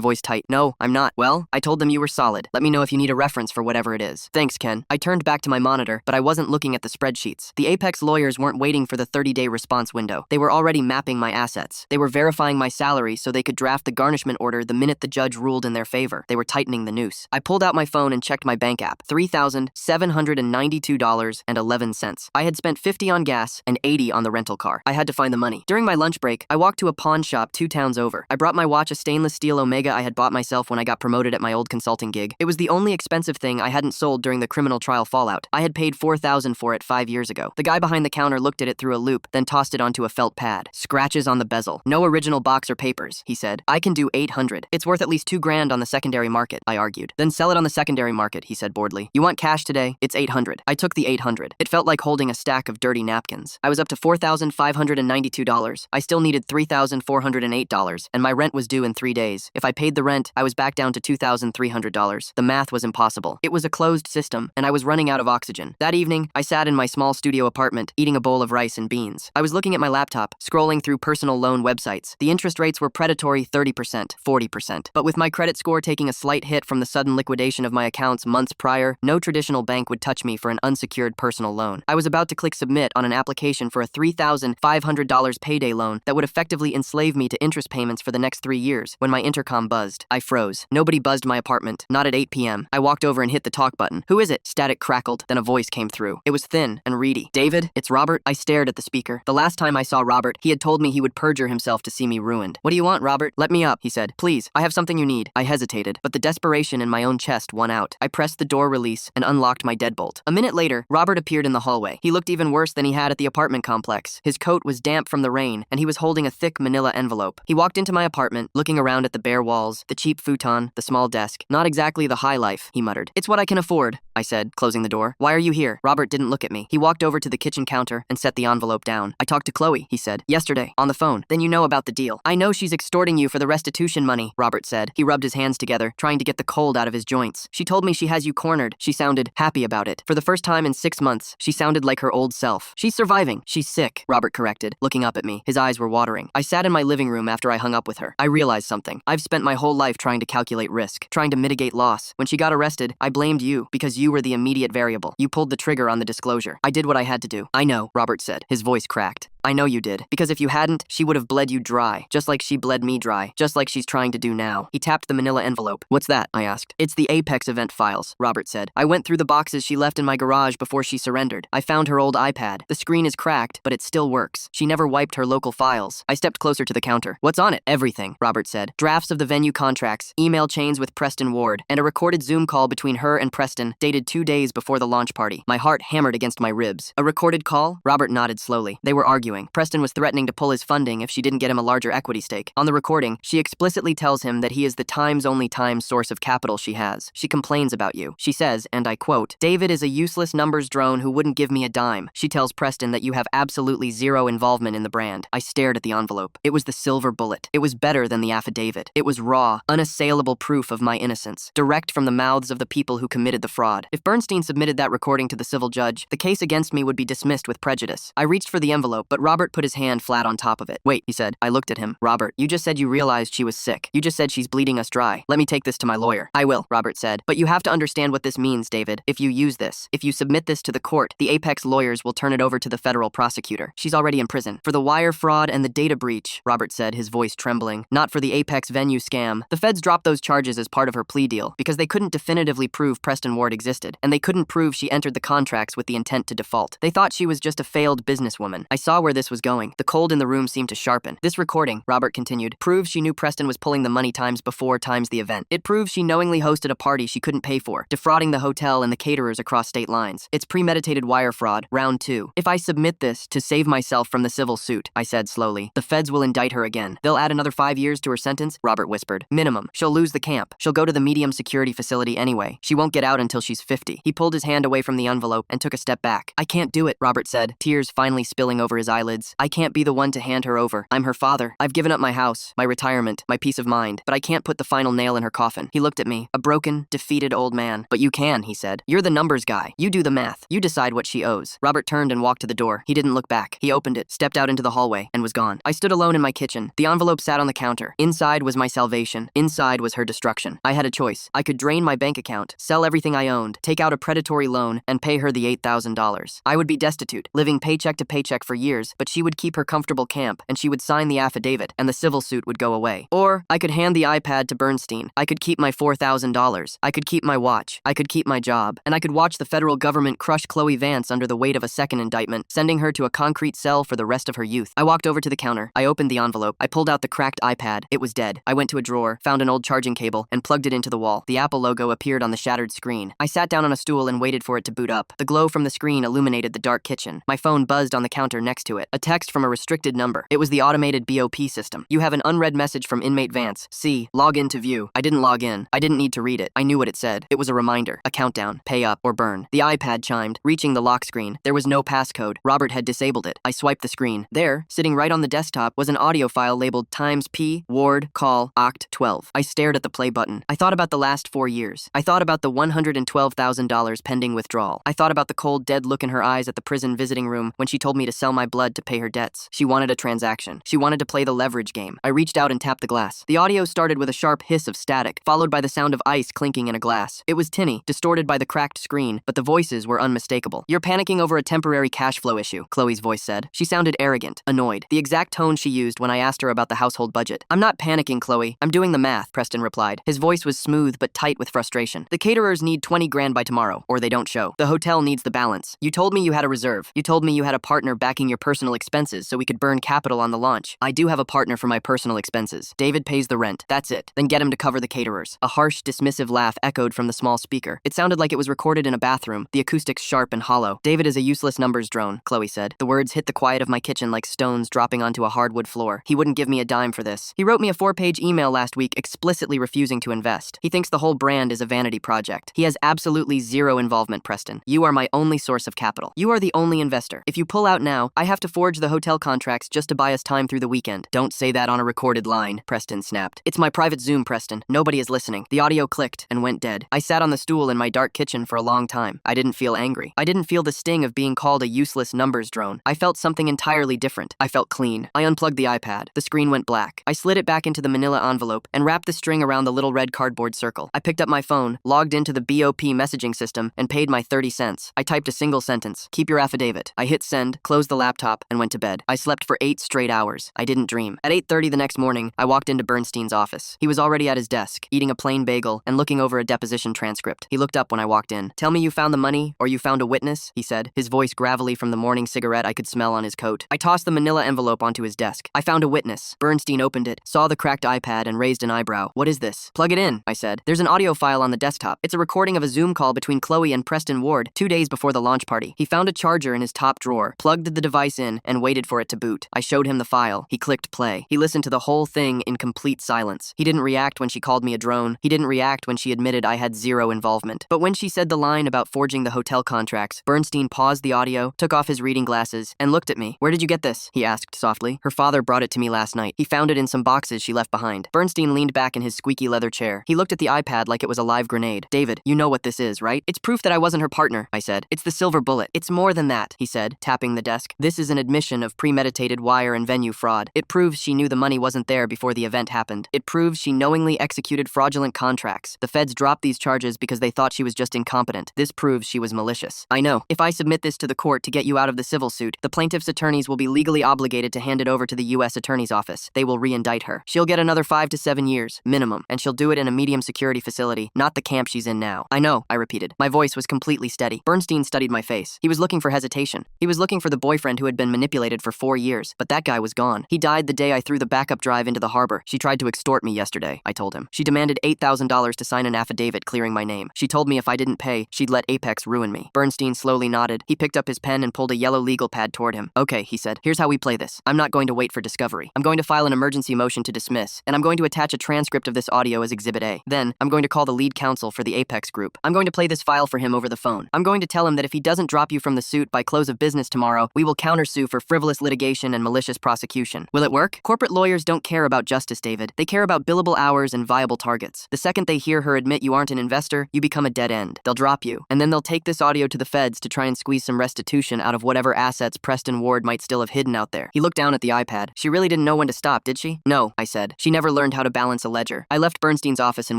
S1: voice tight. No, I'm not. Well, I told them you were solid. Let me know if you need a reference for whatever it is. Thanks, Ken. I turned back to my monitor, but I wasn't looking at the spreadsheets. The Apex lawyers weren't waiting for the 30-day response window. They were already mapping my assets. They were verifying my salary so they could draft the garnishment order the minute the judge ruled in their favor. They were tightening the noose. I pulled out my phone and checked my bank app. $3,792.11. I had spent $50 on gas and $80 on the rental car. I had to find the money. During my lunch break, I walked to a pawn shop 2 towns over. I brought my watch, a stainless steel Omega I had bought myself when I got promoted at my old consulting gig. It was the only expensive thing I hadn't sold during the criminal trial fallout. I had paid $4,000 for it 5 years ago. The guy behind the counter looked at it through a loop, then tossed it onto a felt pad. Scratches on the bezel. No original box or papers, he said. I can do $800. It's worth at least $2,000 on the secondary market, I argued. Then sell it on the secondary market, he said boredly. You want cash today? It's $800. I took the $800. It felt like holding a stack of dirty napkins. I was up to $4,592. I still needed $3,408, and my rent was due in 3 days. If I paid the rent, I was back down to $2,300. The math was impossible. It was a closed system, and I was running out of oxygen. That evening, I sat in my small studio apartment, eating a bowl of rice and beans. I was looking at my laptop, scrolling through personal loan websites. The interest rates were predatory: 30%, 40%. But with my credit score taking a slight hit from the sudden liquidation of my accounts months prior, no traditional bank would touch me for an unsecured personal loan. I was about to click submit on an application for a $3,500 payday loan that would effectively enslave me to interest payments for the next 3 years when my intercom buzzed. I froze. Nobody buzzed my apartment. Not at 8 p.m. I walked over and hit the talk button. Who is it? Static crackled. Then a voice came through. It was thin and reedy. David, it's Robert. I stared at the speaker. The last time I saw Robert, he had told me he would perjure himself to see me ruined. What do you want, Robert? Let me up, he said. Please, I have something you need. I hesitated, but the desperation in my own chest won out. I pressed the door release and unlocked my deadbolt. A minute later, Robert appeared in the hallway. He looked even worse than he had at the apartment complex. His coat was damp from the rain, and he was holding a thick manila envelope. He walked into my apartment, looking around at the bare walls, the cheap futon, the small desk. Not exactly the high life, he muttered. It's what I can afford, I said, closing the door. Why are you here? Robert didn't look at me. He walked over to the kitchen counter and set the envelope down. I talked to Chloe, he said, yesterday, on the phone. Then you know about the deal. I know she's extorting you for the restitution money, Robert said. He rubbed his hands together, trying to get the cold out of his joints. She told me she has you cornered. She sounded happy about it. For the first time in 6 months, she sounded like her old self. She's surviving. She's sick, Robert corrected, looking up at me. His eyes were watering. I sat in my living room after I hung up with her. I realized something. I've spent my whole life trying to calculate risk, trying to mitigate loss. When she got arrested, I blamed you because you were the immediate variable. You pulled the trigger on the disclosure. I did what I had to do. I know, Robert said. His voice cracked. I know you did, because if you hadn't, she would have bled you dry, just like she bled me dry, just like she's trying to do now. He tapped the manila envelope. What's that? I asked. It's the Apex event files, Robert said. I went through the boxes she left in my garage before she surrendered. I found her old iPad. The screen is cracked, but it still works. She never wiped her local files. I stepped closer to the counter. What's on it? Everything, Robert said. Drafts of the venue contracts, email chains with Preston Ward, and a recorded Zoom call between her and Preston, dated 2 days before the launch party. My heart hammered against my ribs. A recorded call? Robert nodded slowly. They were arguing. Preston was threatening to pull his funding if she didn't get him a larger equity stake. On the recording, she explicitly tells him that he is the only source of capital she has. She complains about you. She says, and I quote, David is a useless numbers drone who wouldn't give me a dime. She tells Preston that you have absolutely zero involvement in the brand. I stared at the envelope. It was the silver bullet. It was better than the affidavit. It was raw, unassailable proof of my innocence, direct from the mouths of the people who committed the fraud. If Bernstein submitted that recording to the civil judge, the case against me would be dismissed with prejudice. I reached for the envelope, but Robert put his hand flat on top of it. Wait, he said. I looked at him. Robert, you just said you realized she was sick. You just said she's bleeding us dry. Let me take this to my lawyer. I will, Robert said. But you have to understand what this means, David. If you use this, if you submit this to the court, the Apex lawyers will turn it over to the federal prosecutor. She's already in prison. For the wire fraud and the data breach, Robert said, his voice trembling. Not for the Apex venue scam. The feds dropped those charges as part of her plea deal because they couldn't definitively prove Preston Ward existed, and they couldn't prove she entered the contracts with the intent to default. They thought she was just a failed businesswoman. I saw where this was going. The cold in the room seemed to sharpen. This recording, Robert continued, proves she knew Preston was pulling the money times before times the event. It proves she knowingly hosted a party she couldn't pay for, defrauding the hotel and the caterers across state lines. It's premeditated wire fraud, round 2. If I submit this to save myself from the civil suit, I said slowly, the feds will indict her again. They'll add another 5 years to her sentence, Robert whispered. Minimum. She'll lose the camp. She'll go to the medium security facility anyway. She won't get out until she's 50. He pulled his hand away from the envelope and took a step back. I can't do it, Robert said, tears finally spilling over his eyes. eyelids. I can't be the one to hand her over. I'm her father. I've given up my house, my retirement, my peace of mind, but I can't put the final nail in her coffin. He looked at me, a broken, defeated old man. But you can, he said. You're the numbers guy. You do the math. You decide what she owes. Robert turned and walked to the door. He didn't look back. He opened it, stepped out into the hallway, and was gone. I stood alone in my kitchen. The envelope sat on the counter. Inside was my salvation. Inside was her destruction. I had a choice. I could drain my bank account, sell everything I owned, take out a predatory loan, and pay her the $8,000. I would be destitute, living paycheck to paycheck for years, but she would keep her comfortable camp, and she would sign the affidavit, and the civil suit would go away. Or I could hand the iPad to Bernstein. I could keep my $4,000. I could keep my watch. I could keep my job. And I could watch the federal government crush Chloe Vance under the weight of a second indictment, sending her to a concrete cell for the rest of her youth. I walked over to the counter. I opened the envelope. I pulled out the cracked iPad. It was dead. I went to a drawer, found an old charging cable, and plugged it into the wall. The Apple logo appeared on the shattered screen. I sat down on a stool and waited for it to boot up. The glow from the screen illuminated the dark kitchen. My phone buzzed on the counter next to it. A text from a restricted number. It was the automated BOP system. You have an unread message from inmate Vance. See, log in to view. I didn't log in. I didn't need to read it. I knew what it said. It was a reminder. A countdown. Pay up or burn. The iPad chimed, reaching the lock screen. There was no passcode. Robert had disabled it. I swiped the screen. There, sitting right on the desktop, was an audio file labeled Times P, Ward, Call, Oct 12. I stared at the play button. I thought about the last 4 years. I thought about the $112,000 pending withdrawal. I thought about the cold, dead look in her eyes at the prison visiting room when she told me to sell my blood to pay her debts. She wanted a transaction. She wanted to play the leverage game. I reached out and tapped the glass. The audio started with a sharp hiss of static, followed by the sound of ice clinking in a glass. It was tinny, distorted by the cracked screen, but the voices were unmistakable. You're panicking over a temporary cash flow issue, Chloe's voice said. She sounded arrogant, annoyed, the exact tone she used when I asked her about the household budget. I'm not panicking, Chloe. I'm doing the math, Preston replied. His voice was smooth but tight with frustration. The caterers need 20 grand by tomorrow, or they don't show. The hotel needs the balance. You told me you had a reserve. You told me you had a partner backing your personal expenses so we could burn capital on the launch. I do have a partner for my personal expenses. David pays the rent. That's it. Then get him to cover the caterers. A harsh, dismissive laugh echoed from the small speaker. It sounded like it was recorded in a bathroom, the acoustics sharp and hollow. David is a useless numbers drone, Chloe said. The words hit the quiet of my kitchen like stones dropping onto a hardwood floor. He wouldn't give me a dime for this. He wrote me a 4-page email last week explicitly refusing to invest. He thinks the whole brand is a vanity project. He has absolutely zero involvement, Preston. You are my only source of capital. You are the only investor. If you pull out now, I have to forge the hotel contracts just to buy us time through the weekend. Don't say that on a recorded line, Preston snapped. It's my private Zoom, Preston. Nobody is listening. The audio clicked and went dead. I sat on the stool in my dark kitchen for a long time. I didn't feel angry. I didn't feel the sting of being called a useless numbers drone. I felt something entirely different. I felt clean. I unplugged the iPad. The screen went black. I slid it back into the manila envelope and wrapped the string around the little red cardboard circle. I picked up my phone, logged into the BOP messaging system, and paid my 30 cents. I typed a single sentence. Keep your affidavit. I hit send, closed the laptop, and went to bed. I slept for 8 straight hours. I didn't dream. At 8:30 the next morning, I walked into Bernstein's office. He was already at his desk, eating a plain bagel and looking over a deposition transcript. He looked up when I walked in. Tell me you found the money, or you found a witness, he said, his voice gravelly from the morning cigarette I could smell on his coat. I tossed the manila envelope onto his desk. I found a witness. Bernstein opened it, saw the cracked iPad, and raised an eyebrow. What is this? Plug it in, I said. There's an audio file on the desktop. It's a recording of a Zoom call between Chloe and Preston Ward 2 days before the launch party. He found a charger in his top drawer, plugged the device in, and waited for it to boot. I showed him the file. He clicked play. He listened to the whole thing in complete silence. He didn't react when she called me a drone. He didn't react when she admitted I had zero involvement. But when she said the line about forging the hotel contracts, Bernstein paused the audio, took off his reading glasses, and looked at me. Where did you get this? He asked softly. Her father brought it to me last night. He found it in some boxes she left behind. Bernstein leaned back in his squeaky leather chair. He looked at the iPad like it was a live grenade. David, you know what this is, right? It's proof that I wasn't her partner, I said. It's the silver bullet. It's more than that, he said, tapping the desk. This is an admission of premeditated wire and venue fraud. It proves she knew the money wasn't there before the event happened. It proves she knowingly executed fraudulent contracts. The feds dropped these charges because they thought she was just incompetent. This proves she was malicious. I know. If I submit this to the court to get you out of the civil suit, the plaintiff's attorneys will be legally obligated to hand it over to the U.S. Attorney's Office. They will re-indict her. She'll get another 5 to 7 years, minimum, and she'll do it in a medium security facility, not the camp she's in now. I know, I repeated. My voice was completely steady. Bernstein studied my face. He was looking for hesitation. He was looking for the boyfriend who had been manipulated for 4 years, but that guy was gone. He died the day I threw the backup drive into the harbor. She tried to extort me yesterday, I told him. She demanded $8,000 to sign an affidavit clearing my name. She told me if I didn't pay, she'd let Apex ruin me. Bernstein slowly nodded. He picked up his pen and pulled a yellow legal pad toward him. Okay, he said. Here's how we play this. I'm not going to wait for discovery. I'm going to file an emergency motion to dismiss, and I'm going to attach a transcript of this audio as Exhibit A. Then, I'm going to call the lead counsel for the Apex group. I'm going to play this file for him over the phone. I'm going to tell him that if he doesn't drop you from the suit by close of business tomorrow, we will counter sue for frivolous litigation and malicious prosecution. Will it work? Corporate lawyers don't care about justice, David. They care about billable hours and viable targets. The second they hear her admit you aren't an investor, you become a dead end. They'll drop you, and then they'll take this audio to the feds to try and squeeze some restitution out of whatever assets Preston Ward might still have hidden out there. He looked down at the iPad. She really didn't know when to stop, did she? No, I said. She never learned how to balance a ledger. I left Bernstein's office and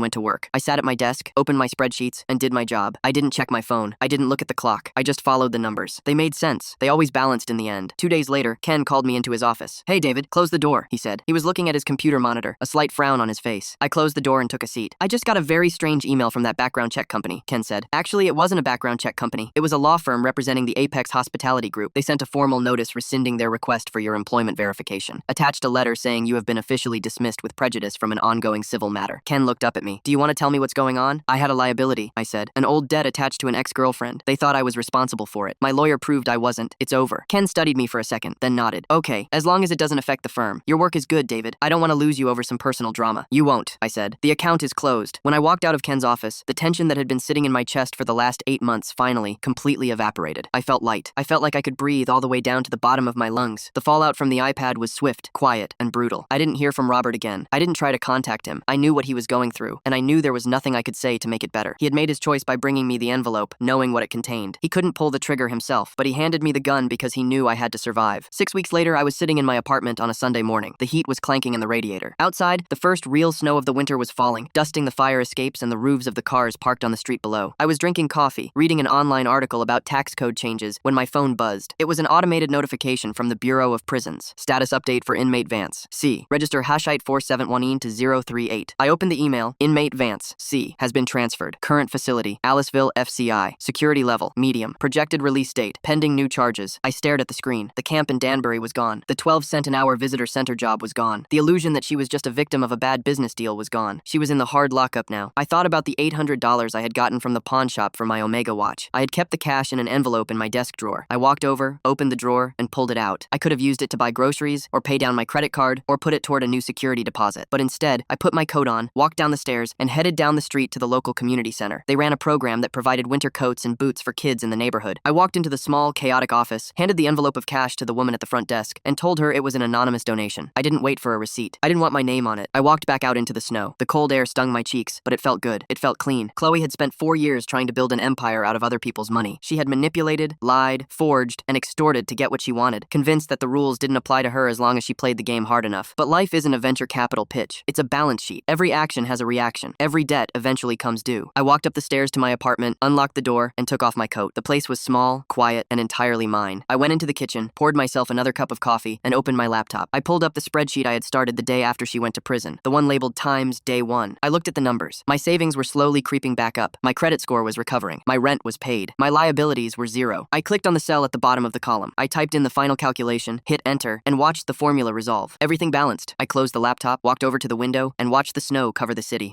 S1: went to work. I sat at my desk, opened my spreadsheets, and did my job. I didn't check my phone. I didn't look at the clock. I just followed the numbers. They made sense. They always balanced in the end. 2 days later, Ken called me into his office. "Hey, David, close the door," he said. He was looking at his computer monitor, a slight frown on his face. I closed the door and took a seat. "I just got a very strange email from that background check company," Ken said. "Actually, it wasn't a background check company. It was a law firm representing the Apex Hospitality Group. They sent a formal notice rescinding their request for your employment verification. Attached a letter saying you have been officially dismissed with prejudice from an ongoing civil matter." Ken looked up at me. "Do you want to tell me what's going on?" "I had a liability," I said. "An old debt attached to an ex-girlfriend. They thought I was responsible for it. My lawyer proved I wasn't. It's over." Ken studied me for a second, then nodded. "Okay, as long as it doesn't affect the firm. Your work is good, David. I don't want to lose you over some personal drama." "You won't," I said. "The account is closed." When I walked out of Ken's office, the tension that had been sitting in my chest for the last 8 months finally, completely evaporated. I felt light. I felt like I could breathe all the way down to the bottom of my lungs. The fallout from the iPad was swift, quiet, and brutal. I didn't hear from Robert again. I didn't try to contact him. I knew what he was going through, and I knew there was nothing I could say to make it better. He had made his choice by bringing me the envelope, knowing what it contained. He couldn't pull the trigger himself, but he handed me the gun because he knew I had to survive. 6 weeks later, I was sitting in my apartment on a Sunday morning. The heat was clanking in the radiator. Outside, the first real snow of the winter was falling, dusting the fire escapes and the roofs of the cars parked on the street below. I was drinking coffee, reading an online article about tax code changes when my phone buzzed. It was an automated notification from the Bureau of Prisons. Status update for inmate Vance. C. Register Hashite 471 to 038. I opened the email. Inmate Vance, C. has been transferred. Current facility, Aliceville FCI. Security level, medium. Projected release date, pending new charges. I stared at the screen. The camp in Danbury was gone. The 12-cent an hour visitor center job was gone. The illusion that she was just a victim of a bad business deal was gone. She was in the hard lockup now. I thought about the $800 I had gotten from the pawn shop for my Omega watch. I had kept the cash in an envelope in my desk drawer. I walked over, opened the drawer, and pulled it out. I could have used it to buy groceries, or pay down my credit card, or put it toward a new security deposit. But instead, I put my coat on, walked down the stairs, and headed down the street to the local community center. They ran a program that provided winter coats and boots for kids in the neighborhood. I walked into the small, chaotic office, handed the envelope of cash to the woman at the front desk, and told her it was an anonymous donation. I didn't wait for a receipt. I didn't want my name on it. I walked back out into the snow. The cold air stung my cheeks, but it felt good. It felt clean. Chloe had spent 4 years trying to build an empire out of other people's money. She had manipulated, lied, forged, and extorted to get what she wanted, convinced that the rules didn't apply to her as long as she played the game hard enough. But life isn't a venture capital pitch. It's a balance sheet. Every action has a reaction. Every debt eventually comes due. I walked up the stairs to my apartment, unlocked the door, and took off my coat. The place was small, quiet, and entirely mine. I went into the kitchen, poured myself another cup of coffee, and opened my laptop. I pulled up the spreadsheet I had started the day after she went to prison, the one labeled Times Day 1. I looked at the numbers. My savings were slowly creeping back up. My credit score was recovering. My rent was paid. My liabilities were zero. I clicked on the cell at the bottom of the column. I typed in the final calculation, hit enter, and watched the formula resolve. Everything balanced. I closed the laptop, walked over to the window, and watched the snow cover the city.